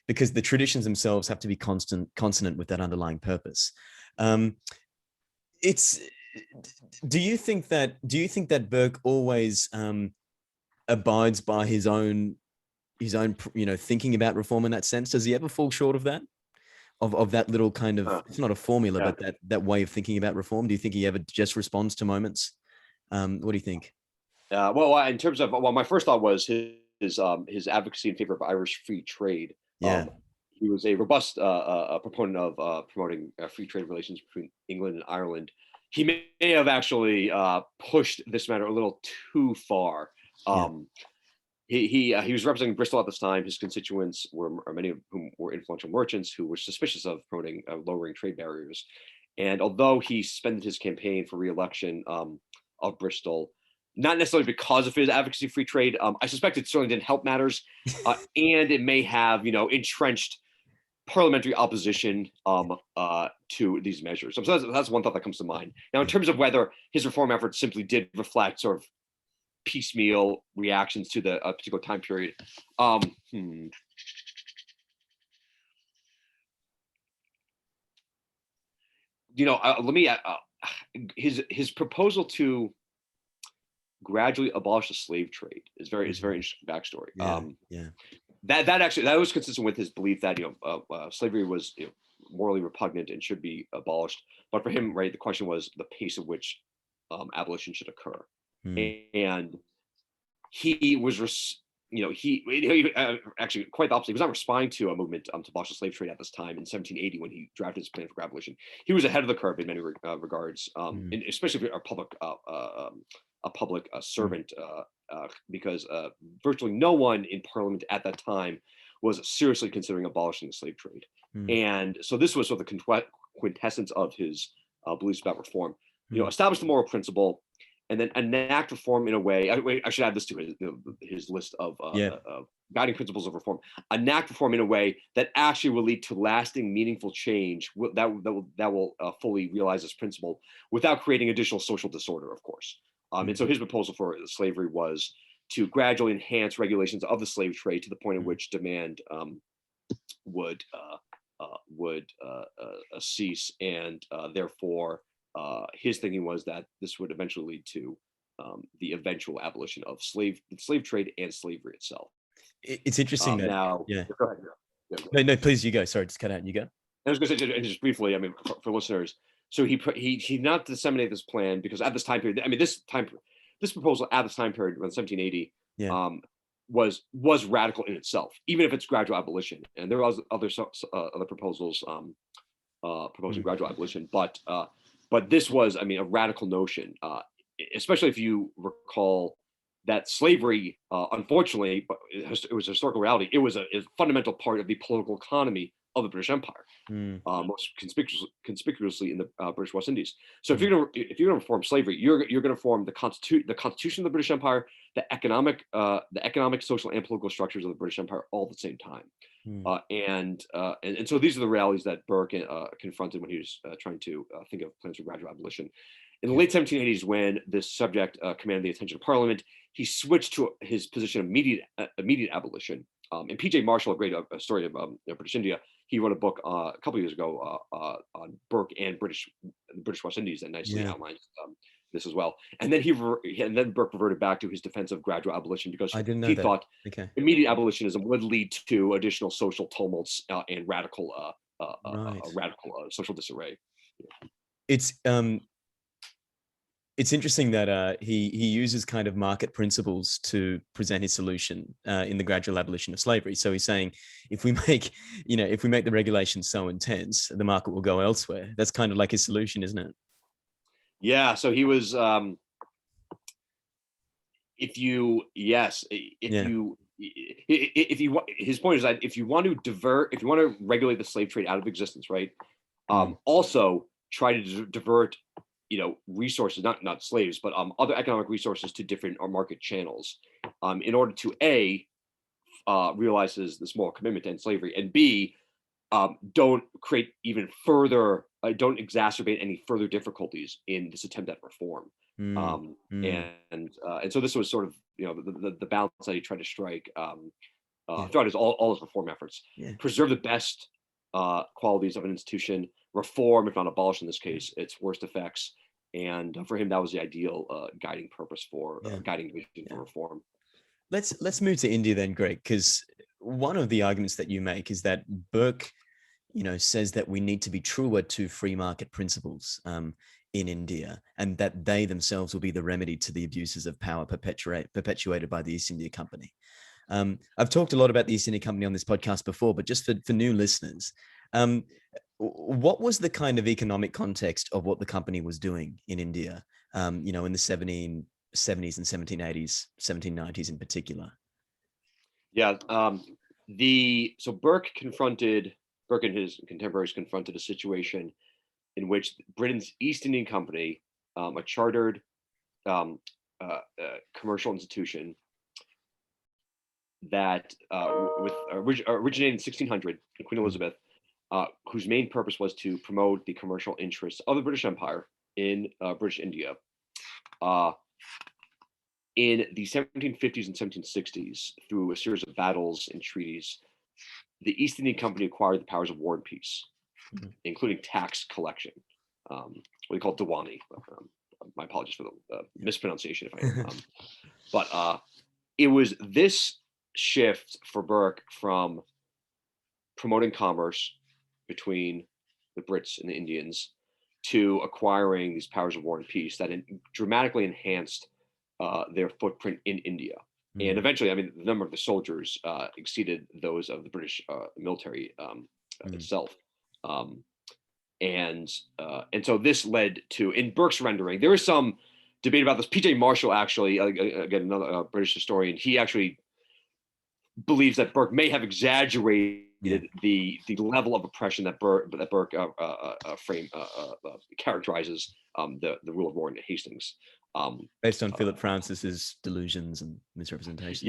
because the traditions themselves have to be consonant with that underlying purpose. It's do you think that Burke always abides by his own thinking about reform in that sense? Does he ever fall short of that? Of that little kind of, it's not a formula, Yeah. but that way of thinking about reform? Do you think he ever just responds to moments? What do you think? Well, in terms of, my first thought was his advocacy in favor of Irish free trade. Yeah. He was a robust proponent of promoting free trade relations between England and Ireland. He may have actually pushed this matter a little too far. Yeah. He was representing Bristol at this time. His constituents were many of whom were influential merchants who were suspicious of promoting lowering trade barriers. And although he suspended his campaign for re-election of Bristol, not necessarily because of his advocacy of free trade, I suspect it certainly didn't help matters, and it may have entrenched parliamentary opposition to these measures. So that's one thought that comes to mind. Now, in terms of whether his reform efforts simply did reflect sort of piecemeal reactions to the particular time period. Let me. His proposal to gradually abolish the slave trade is very interesting backstory. Yeah. Yeah. That was consistent with his belief that slavery was morally repugnant and should be abolished. But for him, right, the question was the pace at which abolition should occur. Mm. And he was, he actually quite the opposite. He was not responding to a movement to abolish the slave trade at this time in 1780 when he drafted his plan for abolition. He was ahead of the curve in many regards, and especially if a public servant, because virtually no one in Parliament at that time was seriously considering abolishing the slave trade. And so this was sort of the quintessence of his beliefs about reform. Establish the moral principle, and then enact reform in a way. I should add this to his list of guiding principles of reform. Enact reform in a way that actually will lead to lasting, meaningful change that will fully realize this principle without creating additional social disorder, of course. And so his proposal for slavery was to gradually enhance regulations of the slave trade to the point at which demand would cease, and therefore his thinking was that this would eventually lead to the eventual abolition of slave trade and slavery itself. It's interesting that, Now, yeah. go ahead. Yeah, go No, ahead. no, please, you go. Sorry, just cut out. You go. I was going to say, just briefly, I mean, for listeners, so he not disseminated this plan because at this time period, I mean, this proposal at this time period, around 1780, Yeah. Was radical in itself, even if it's gradual abolition. And there was other proposals proposing gradual abolition, but this was, I mean, a radical notion, especially if you recall that slavery, unfortunately, but it was a historical reality. It was a fundamental part of the political economy of the British Empire, most conspicuously in the British West Indies. So if you're gonna reform slavery, you're gonna reform the constitution of the British Empire, the economic, social, and political structures of the British Empire all at the same time. And so these are the realities that Burke confronted when he was trying to think of plans for gradual abolition. In the late 1780s, when this subject commanded the attention of Parliament, he switched to his position of immediate abolition. And P.J. Marshall, a great historian of British India, he wrote a book a couple of years ago on Burke and the British West Indies that nicely outlines this as well. And then Burke reverted back to his defense of gradual abolition because he thought immediate abolitionism would lead to additional social tumults and radical social disarray. It's interesting that he uses kind of market principles to present his solution in the gradual abolition of slavery. So he's saying, if we make the regulations so intense, the market will go elsewhere. That's kind of like his solution, isn't it? Yeah. So he was, his point is that if you want to regulate the slave trade out of existence, right? Also try to divert, resources, not slaves, but other economic resources to different market channels, in order to realize this moral commitment to end slavery, and B, don't exacerbate any further difficulties in this attempt at reform. And so this was sort of the balance that he tried to strike throughout all his reform efforts. Preserve the best qualities of an institution, reform, if not abolish in this case, its worst effects. And for him, that was the ideal guiding purpose for guiding vision for reform. Let's move to India then, Greg, because one of the arguments that you make is that Burke, says that we need to be truer to free market principles in India, and that they themselves will be the remedy to the abuses of power perpetuated by the East India Company. I've talked a lot about the East India Company on this podcast before, but just for new listeners, what was the kind of economic context of what the company was doing in India, in the 1770s and 1780s, 1790s in particular? Yeah. So Burke and his contemporaries confronted a situation in which Britain's East Indian Company, a chartered commercial institution that originated in 1600 in Queen Elizabeth, whose main purpose was to promote the commercial interests of the British Empire in British India. In the 1750s and 1760s, through a series of battles and treaties, the East Indian Company acquired the powers of war and peace, including tax collection, what we call Diwani. My apologies for the mispronunciation if I am. But it was this shift for Burke from promoting commerce between the Brits and the Indians to acquiring these powers of war and peace that dramatically enhanced their footprint in India. And eventually, I mean, the number of the soldiers exceeded those of the British military itself. And so this led to, in Burke's rendering, there is some debate about this. P.J. Marshall, actually, again, another British historian, he actually believes that Burke may have exaggerated the level of oppression that Burke characterizes the rule of Warren Hastings. Based on Philip Francis's delusions and misrepresentations.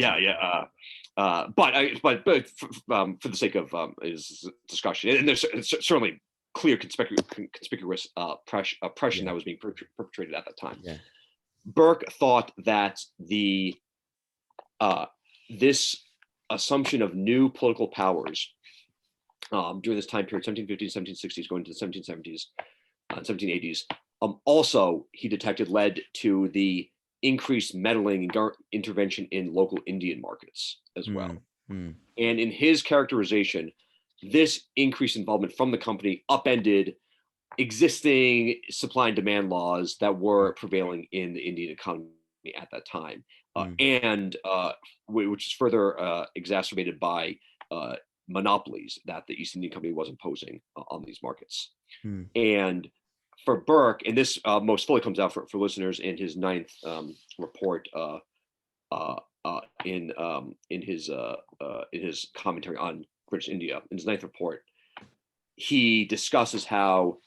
But for the sake of his discussion, and there's certainly clear conspicuous oppression that was being perpetrated at that time. Burke thought that this assumption of new political powers during this time period, 1750s, 1760s, going to the 1770s, 1780s, also he detected led to the increased meddling and intervention in local Indian markets as well. Mm. And in his characterization, this increased involvement from the company upended existing supply and demand laws that were prevailing in the Indian economy at that time, which is further exacerbated by monopolies that the East India Company was imposing on these markets. And for Burke, and this most fully comes out for listeners in his ninth report in his commentary on British India, in his ninth report, he discusses how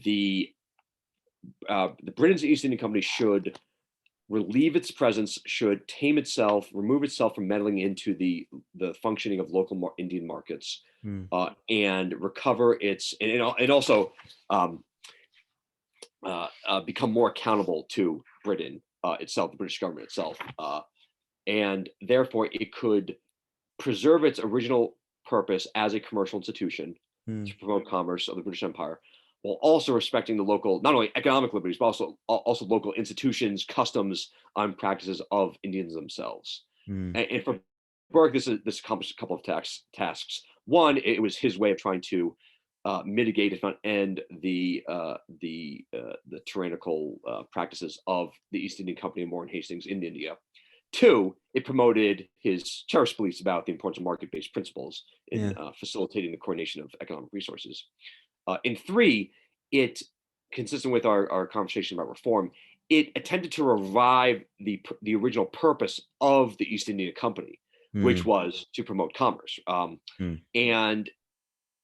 the Britain's East India Company should relieve its presence, should tame itself, remove itself from meddling into the functioning of local Indian markets, and recover its, and also become more accountable to Britain itself, the British government itself, and therefore it could preserve its original purpose as a commercial institution to promote commerce of the British Empire, while also respecting the local, not only economic liberties, but also local institutions, customs, and practices of Indians themselves. And for Burke, this accomplished a couple of tasks. One, it was his way of trying to mitigate, if not end, the tyrannical practices of the East Indian Company and Warren Hastings in India. Two, it promoted his cherished beliefs about the importance of market-based principles in facilitating the coordination of economic resources. And three, it, consistent with our conversation about reform, it attempted to revive the original purpose of the East India Company, which was to promote commerce. And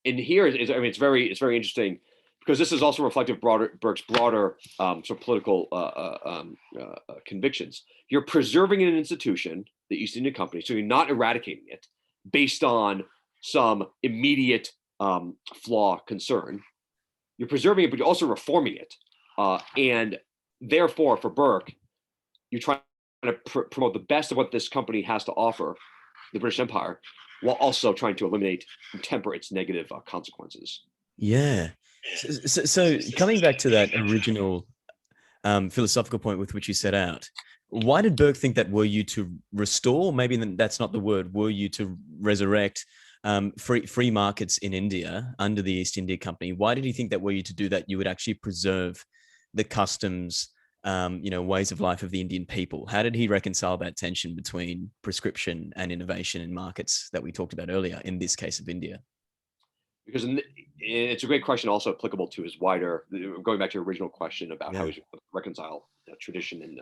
here, it's very interesting, because this is also reflective of Burke's broader sort of political convictions. You're preserving an institution, the East India Company, so you're not eradicating it based on some immediate flaw concern. You're preserving it, but you're also reforming it. And therefore, for Burke, you're trying to promote the best of what this company has to offer, the British Empire, while also trying to eliminate and temper its negative consequences. Yeah. So coming back to that original philosophical point with which you set out, why did Burke think that were you to restore, maybe that's not the word, were you to resurrect free markets in India under the East India Company? Why did he think that were you to do that, you would actually preserve the customs, ways of life of the Indian people? How did he reconcile that tension between prescription and innovation in markets that we talked about earlier, in this case of India? Because it's a great question, also applicable to his wider, going back to your original question about how he reconcile tradition and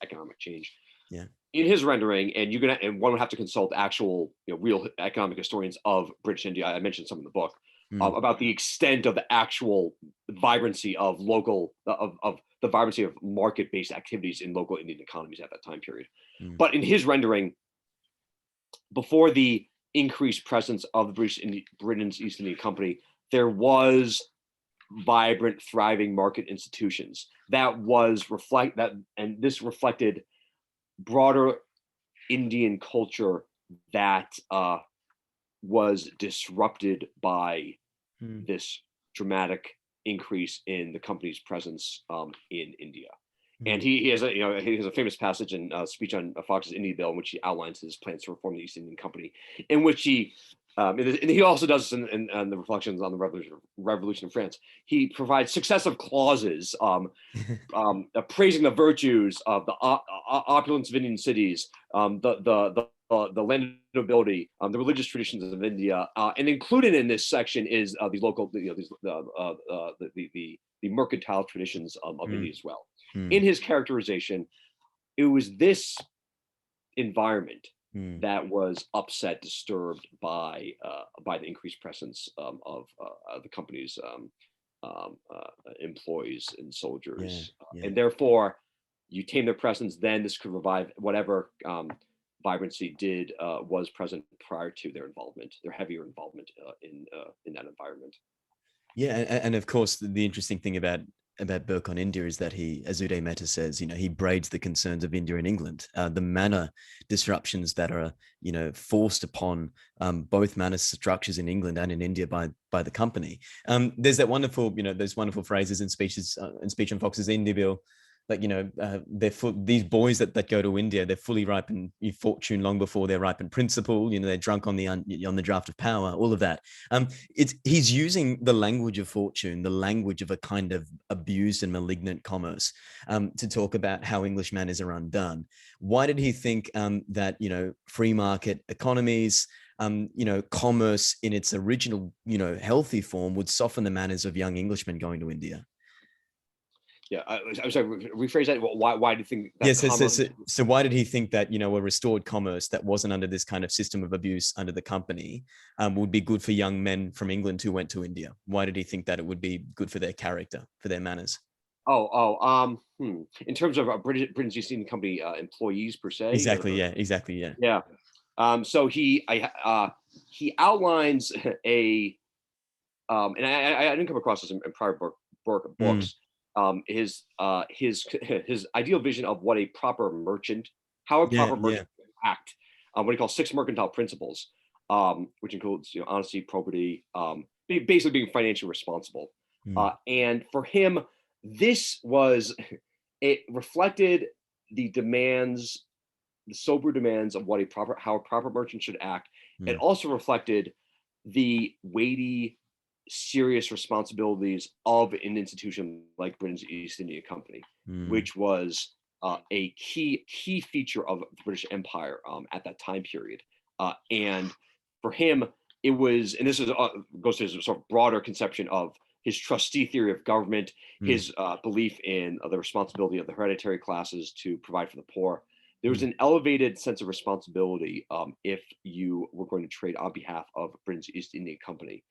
economic change. Yeah. In his rendering, and one would have to consult actual, real economic historians of British India. I mentioned some in the book about the extent of the actual vibrancy of the vibrancy of market-based activities in local Indian economies at that time period. But in his rendering, before the increased presence of Britain's East India Company, there was vibrant, thriving market institutions and this reflected broader Indian culture that was disrupted by this dramatic increase in the company's presence in India. And he has a famous passage in a speech on Fox's India Bill in which he outlines his plans to reform the East Indian Company, in which he and he also does this in the reflections on the revolution in France. He provides successive clauses praising the virtues of the opulence of Indian cities, the landed nobility, the religious traditions of India, and included in this section is the local, the mercantile traditions of India as well. In his characterization, it was this environment that was upset, disturbed by the increased presence of the company's employees and soldiers, and therefore you tame their presence. Then this could revive whatever vibrancy was present prior to their heavier involvement in that environment. Yeah, and of course, the interesting thing about Burke on India is that he, as Uday Mehta says, he braids the concerns of India and England, the manner disruptions that are, forced upon both manner structures in England and in India by the company. There's that wonderful, those wonderful phrases in speech on Fox's India Bill, like, these boys that go to India, they're fully ripe in fortune long before they're ripe in principle. They're drunk on the draft of power, all of that. He's using the language of fortune, the language of a kind of abused and malignant commerce, to talk about how English manners are undone. Why did he think that, free market economies, commerce in its original, healthy form would soften the manners of young Englishmen going to India? Yeah, I'm sorry. Rephrase that. Why do you think that Yes. commerce? So why did he think that, a restored commerce that wasn't under this kind of system of abuse under the company would be good for young men from England who went to India? Why did he think that it would be good for their character, for their manners? In terms of Britain's East India Company employees per se. Exactly. Yeah. Exactly. Yeah. Yeah. So he outlines a and I didn't come across this in prior Burke books. His ideal vision of what a proper merchant, how a Yeah. proper Yeah. merchant would act, what he calls 6 mercantile principles, which includes honesty, probity, basically being financially responsible. And for him, it reflected the demands, the sober demands of how a proper merchant should act. It also reflected the weighty, serious responsibilities of an institution like Britain's East India Company, which was a key feature of the British Empire at that time period. And for him, it was, and this goes to his sort of broader conception of his trustee theory of government, his belief in the responsibility of the hereditary classes to provide for the poor. There was an elevated sense of responsibility if you were going to trade on behalf of Britain's East India Company.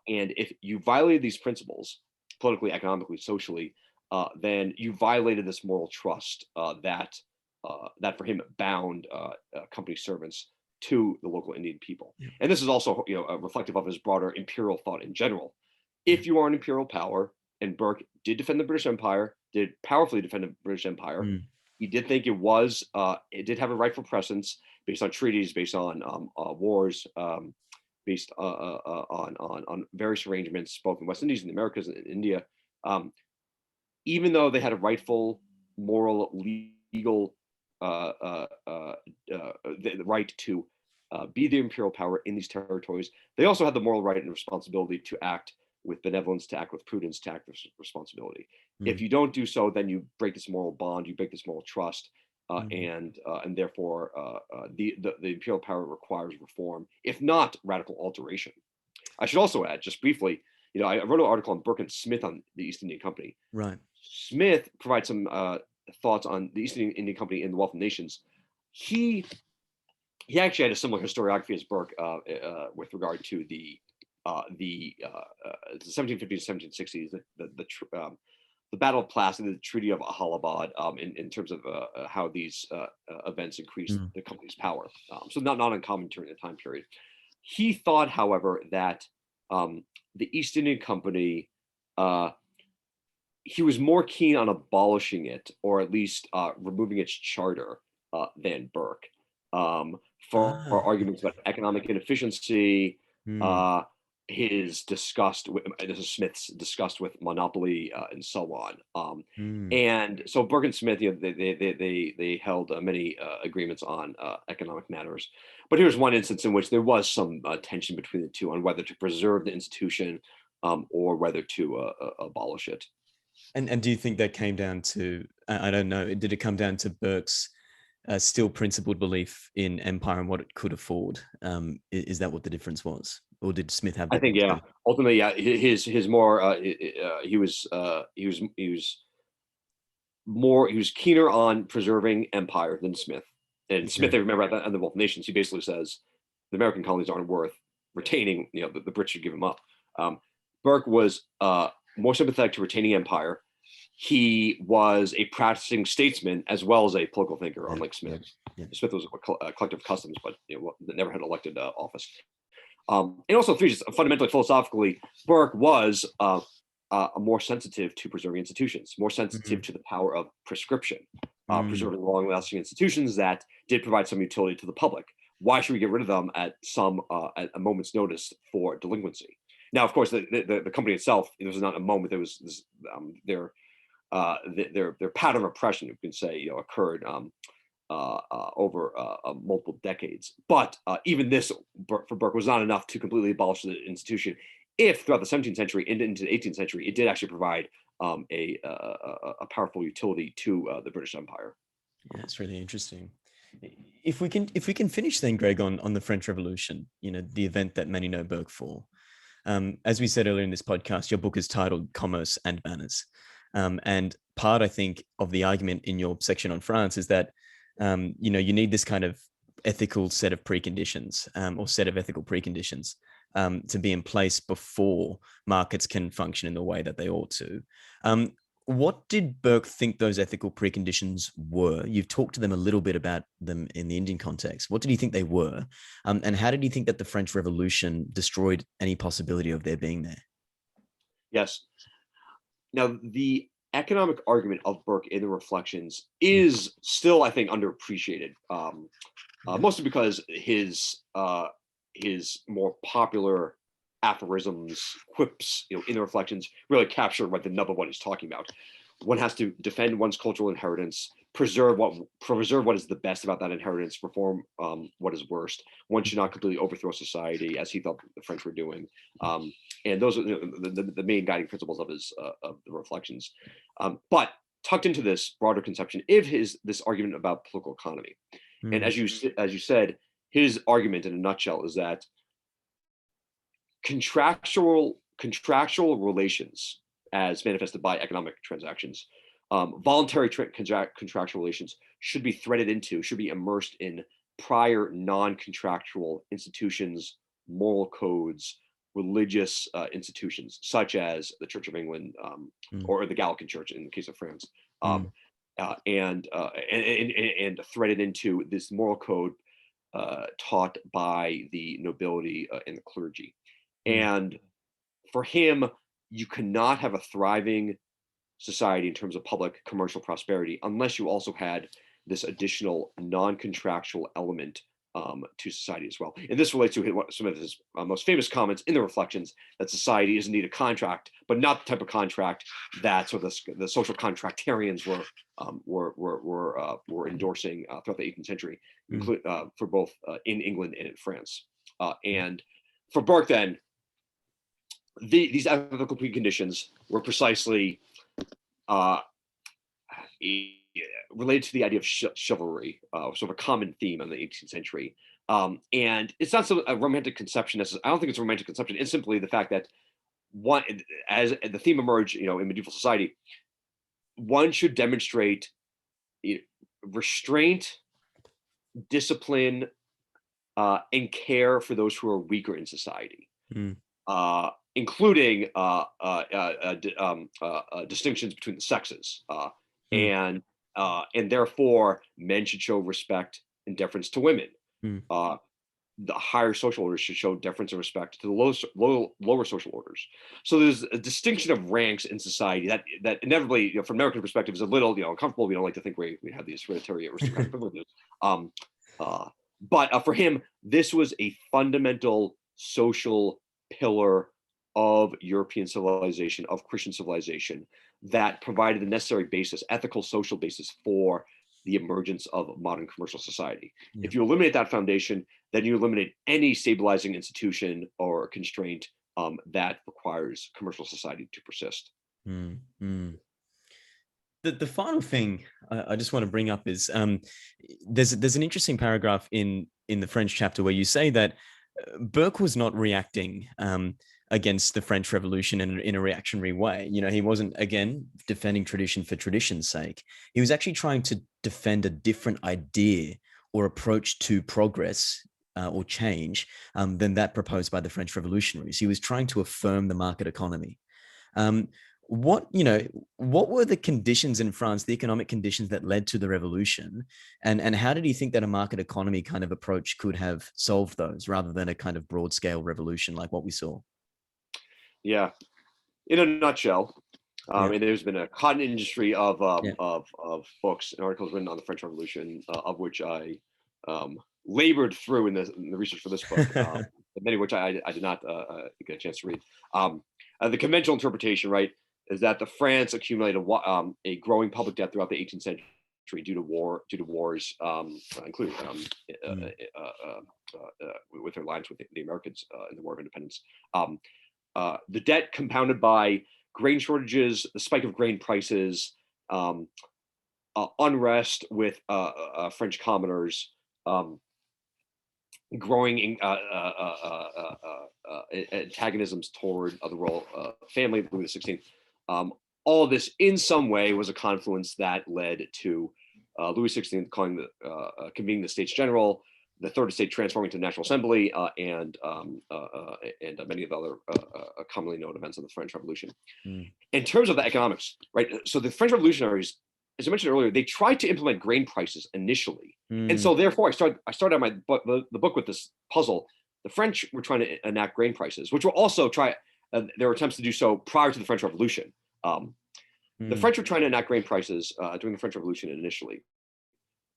And if you violated these principles, politically, economically, socially, then you violated this moral trust that for him bound company servants to the local Indian people. And this is also reflective of his broader imperial thought in general. If you are an imperial power, and Burke did defend the British Empire, did powerfully defend the British Empire, he did think it did have a rightful presence based on treaties, based on wars, based on various arrangements, both in West Indies and the Americas and in India. Even though they had a rightful, moral, legal the right to be the imperial power in these territories, they also had the moral right and responsibility to act with benevolence, to act with prudence, to act with responsibility. If you don't do so, then you break this moral bond, you break this moral trust, and therefore the imperial power requires reform, if not radical alteration. I should also add, just briefly, I wrote an article on Burke and Smith on the East India Company. Right. Smith provides some thoughts on the East India Company and the wealth of nations. He actually had a similar historiography as Burke with regard to the 1750s, 1760s, the Battle of Plassey, the Treaty of Allahabad, in terms of how these events increased the company's power. So not uncommon during the time period. He thought, however, that the East India Company, he was more keen on abolishing it, or at least removing its charter, than Burke, for arguments about economic inefficiency, his disgust with, this is Smith's disgust with monopoly, and so on. And so Burke and Smith, they held many agreements on economic matters. But here's one instance in which there was some tension between the two on whether to preserve the institution or whether to abolish it. And do you think that came down to, I don't know, did it come down to Burke's still principled belief in empire and what it could afford? Is that what the difference was? Or did Smith have that? I think, yeah. Ultimately, yeah. His more he was keener on preserving empire than Smith. And Smith, I remember at the end of Wealth of Nations, he basically says the American colonies aren't worth retaining. The Brits should give them up. Burke was more sympathetic to retaining empire. He was a practicing statesman as well as a political thinker, unlike Smith. Smith was a collector of customs, but never had elected office. And also, fundamentally, philosophically, Burke was more sensitive to preserving institutions, more sensitive to the power of prescription, preserving long-lasting institutions that did provide some utility to the public. Why should we get rid of them at a moment's notice for delinquency? Now, of course, the company itself, it was not a moment. There was their pattern of oppression, you can say, occurred over multiple decades. But even this, for Burke, was not enough to completely abolish the institution. If throughout the 17th century into the 18th century, it did actually provide a powerful utility to the British Empire. Yeah, it's really interesting. If we can finish then, Greg, on the French Revolution, the event that many know Burke for. As we said earlier in this podcast, your book is titled Commerce and Manners. And part, I think, of the argument in your section on France is that, you need this kind of ethical set of preconditions, or set of ethical preconditions, to be in place before markets can function in the way that they ought to. What did Burke think those ethical preconditions were? You've talked to them a little bit about them in the Indian context. What did he think they were? And how did he think that the French Revolution destroyed any possibility of their being there? Yes. Now, the economic argument of Burke in the Reflections is still, I think, underappreciated, mostly because his more popular aphorisms, quips, in the Reflections really capture the nub of what he's talking about. One has to defend one's cultural inheritance, preserve what is the best about that inheritance, reform what is worst. One should not completely overthrow society, as he thought the French were doing. And those are the main guiding principles of the Reflections. But tucked into this broader conception is this argument about political economy. And as you said, his argument in a nutshell is that contractual relations, as manifested by economic transactions, voluntary contractual relations should be immersed in prior non-contractual institutions, moral codes, religious institutions, such as the Church of England, or the Gallican Church in the case of France, and threaded into this moral code taught by the nobility and the clergy. And for him, you cannot have a thriving society in terms of public commercial prosperity unless you also had this additional non-contractual element to society as well. And this relates to some of his most famous comments in the Reflections, that society is indeed a contract, but not the type of contract that the social contractarians were endorsing throughout the 18th century, for both in England and in France. And for Burke, then, these ethical preconditions were precisely related to the idea of chivalry, sort of a common theme in the 18th century. And it's not a romantic conception. I don't think it's a romantic conception. It's simply the fact that as the theme emerged, in medieval society, one should demonstrate restraint, discipline, and care for those who are weaker in society. Including distinctions between the sexes, and therefore men should show respect and deference to women. The higher social orders should show deference and respect to the lower social orders. So there's a distinction of ranks in society that inevitably, from American perspective, is a little uncomfortable. We don't like to think we have these hereditary aristocratic privileges. But for him, this was a fundamental social pillar of European civilization, of Christian civilization, that provided the necessary basis, ethical, social basis, for the emergence of modern commercial society. If you eliminate that foundation, then you eliminate any stabilizing institution or constraint that requires commercial society to persist. The final thing I just want to bring up is there's an interesting paragraph in the French chapter where you say that Burke was not reacting against the French Revolution in a reactionary way. He wasn't, again, defending tradition for tradition's sake. He was actually trying to defend a different idea or approach to progress or change than that proposed by the French revolutionaries. He was trying to affirm the market economy. What were the conditions in France, the economic conditions that led to the revolution? And how did he think that a market economy kind of approach could have solved those rather than a kind of broad scale revolution like what we saw? Yeah, in a nutshell, and there's been a cotton industry of books and articles written on the French Revolution, of which I labored through in the research for this book, many of which I did not get a chance to read. The conventional interpretation, right, is that the France accumulated a growing public debt throughout the 18th century due to wars, including with their alliance with the Americans in the War of Independence. The debt compounded by grain shortages, the spike of grain prices, unrest with French commoners, growing antagonisms toward the royal family of Louis XVI. All of this, in some way, was a confluence that led to Louis XVI convening the States General, the Third Estate transforming to the National Assembly, and many of the other commonly known events of the French Revolution. In terms of the economics, right? So the French revolutionaries, as I mentioned earlier, they tried to implement grain prices initially, and so therefore I started my book, the book with this puzzle. The French were trying to enact grain prices, which were also there were attempts to do so prior to the French Revolution. The French were trying to enact grain prices during the French Revolution initially.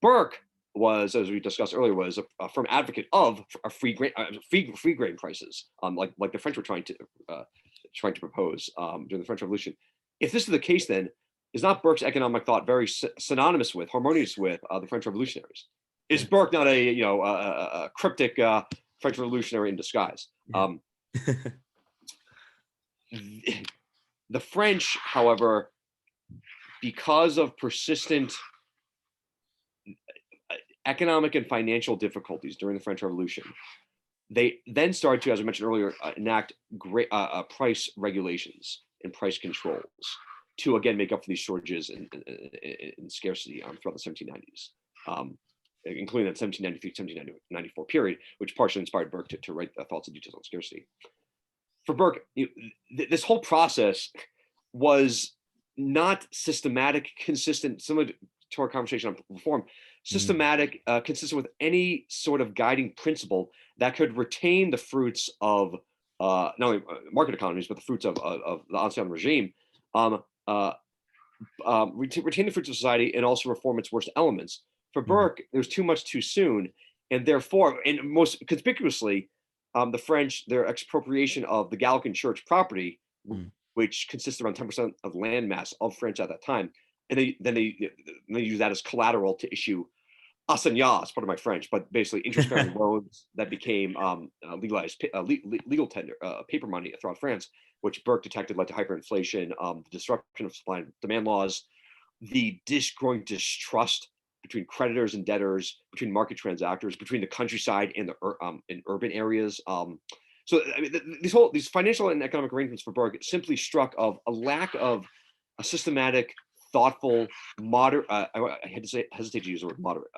Burke was, as we discussed earlier, was a firm advocate of free grain prices, like the French were trying to propose during the French Revolution. If this is the case, then is not Burke's economic thought very synonymous with, harmonious with the French revolutionaries? Is Burke not a cryptic French revolutionary in disguise? The French, however, because of persistent economic and financial difficulties during the French Revolution, they then started to, as I mentioned earlier, enact price regulations and price controls to again make up for these shortages and scarcity throughout the 1790s, including that 1793-1794 period, which partially inspired Burke to write Thoughts and Details on Scarcity. For Burke, this whole process was not systematic, consistent, similar to our conversation on reform, systematic, consistent with any sort of guiding principle that could retain the fruits of not only market economies, but the fruits of the ancien regime, retain the fruits of society and also reform its worst elements. For Burke, there's too much too soon, and therefore, and most conspicuously, the French, their expropriation of the Gallican church property, which consisted around 10% of the land mass of France at that time, and they use that as collateral to issue assignats, part of my French, but basically interest-bearing loans that became legalized legal tender paper money throughout France, which Burke detected led to hyperinflation, the disruption of supply and demand laws, the growing distrust between creditors and debtors, between market transactors, between the countryside and the in urban areas. So I mean, these financial and economic arrangements for Burke simply struck of a lack of a systematic, thoughtful, moderate. I hesitate to use the word moderate.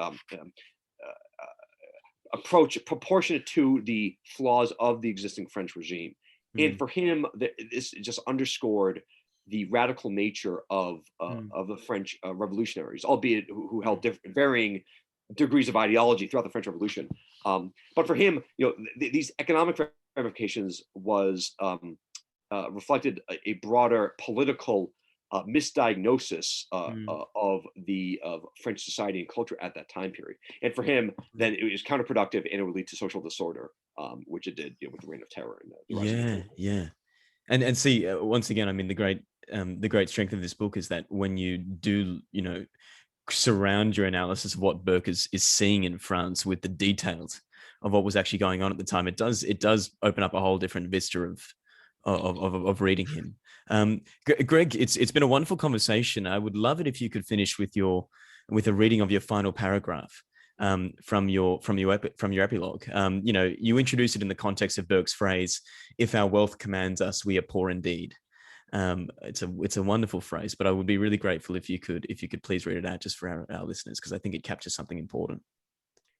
Approach proportionate to the flaws of the existing French regime. And for him, this just underscored the radical nature of the French revolutionaries, albeit who held varying degrees of ideology throughout the French Revolution. But for him, these economic ramifications was reflected a broader political misdiagnosis of French society and culture at that time period. And for him, then it was counterproductive and it would lead to social disorder, which it did with the Reign of Terror. And yeah. And see, once again, I mean, the great strength of this book is that when you do, surround your analysis of what Burke is seeing in France with the details of what was actually going on at the time, it does open up a whole different vista of reading him. Greg, it's been a wonderful conversation. I would love it if you could finish with a reading of your final paragraph from your epilogue. You introduce it in the context of Burke's phrase, "If our wealth commands us, we are poor indeed." It's a wonderful phrase, but I would be really grateful if you could please read it out just for our listeners, because I think it captures something important.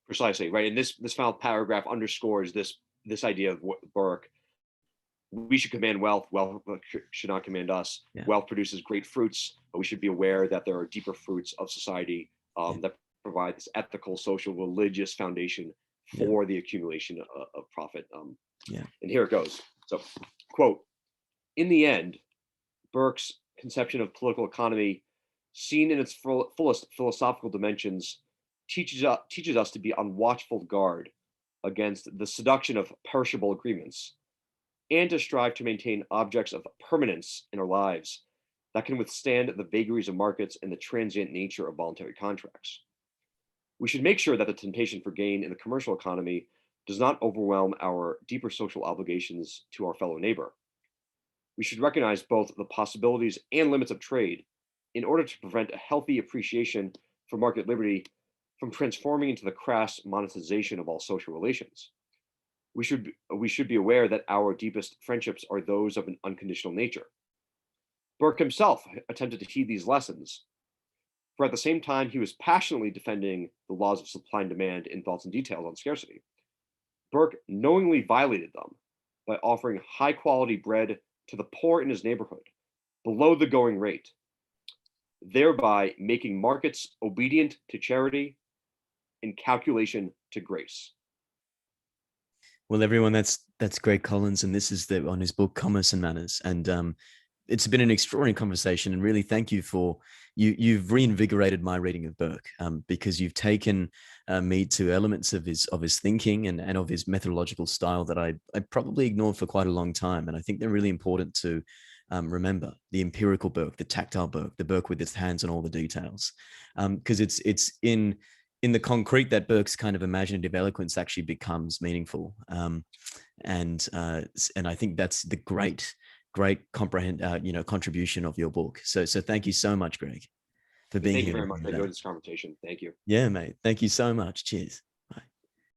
Precisely, right. And this final paragraph underscores this idea of Burke. We should command wealth. Wealth should not command us. Yeah. Wealth produces great fruits, but we should be aware that there are deeper fruits of society that provide this ethical, social, religious foundation for the accumulation of profit. And here it goes. So, quote, "In the end, Burke's conception of political economy, seen in its fullest philosophical dimensions, teaches us to be on watchful guard against the seduction of perishable agreements, and to strive to maintain objects of permanence in our lives, that can withstand the vagaries of markets and the transient nature of voluntary contracts. We should make sure that the temptation for gain in the commercial economy does not overwhelm our deeper social obligations to our fellow neighbor. We should recognize both the possibilities and limits of trade in order to prevent a healthy appreciation for market liberty from transforming into the crass monetization of all social relations. We should be aware that our deepest friendships are those of an unconditional nature. Burke himself attempted to heed these lessons, for at the same time he was passionately defending the laws of supply and demand in Thoughts and Details on Scarcity. Burke knowingly violated them by offering high quality bread to the poor in his neighborhood below the going rate, thereby making markets obedient to charity and calculation to grace. Well, everyone, that's Greg Collins, and this is on his book Commerce and Manners. And it's been an extraordinary conversation, and really thank you for you've reinvigorated my reading of Burke, because you've taken me to elements of his thinking and of his methodological style that I probably ignored for quite a long time, and I think they're really important to remember. The empirical Burke, the tactile Burke, the Burke with his hands on all the details, because it's in the concrete that Burke's kind of imaginative eloquence actually becomes meaningful, and I think that's the great contribution of your book. So thank you so much, Greg, for being Thank here. you very much. I enjoyed this conversation. Thank you. Yeah, mate. Thank you so much. Cheers.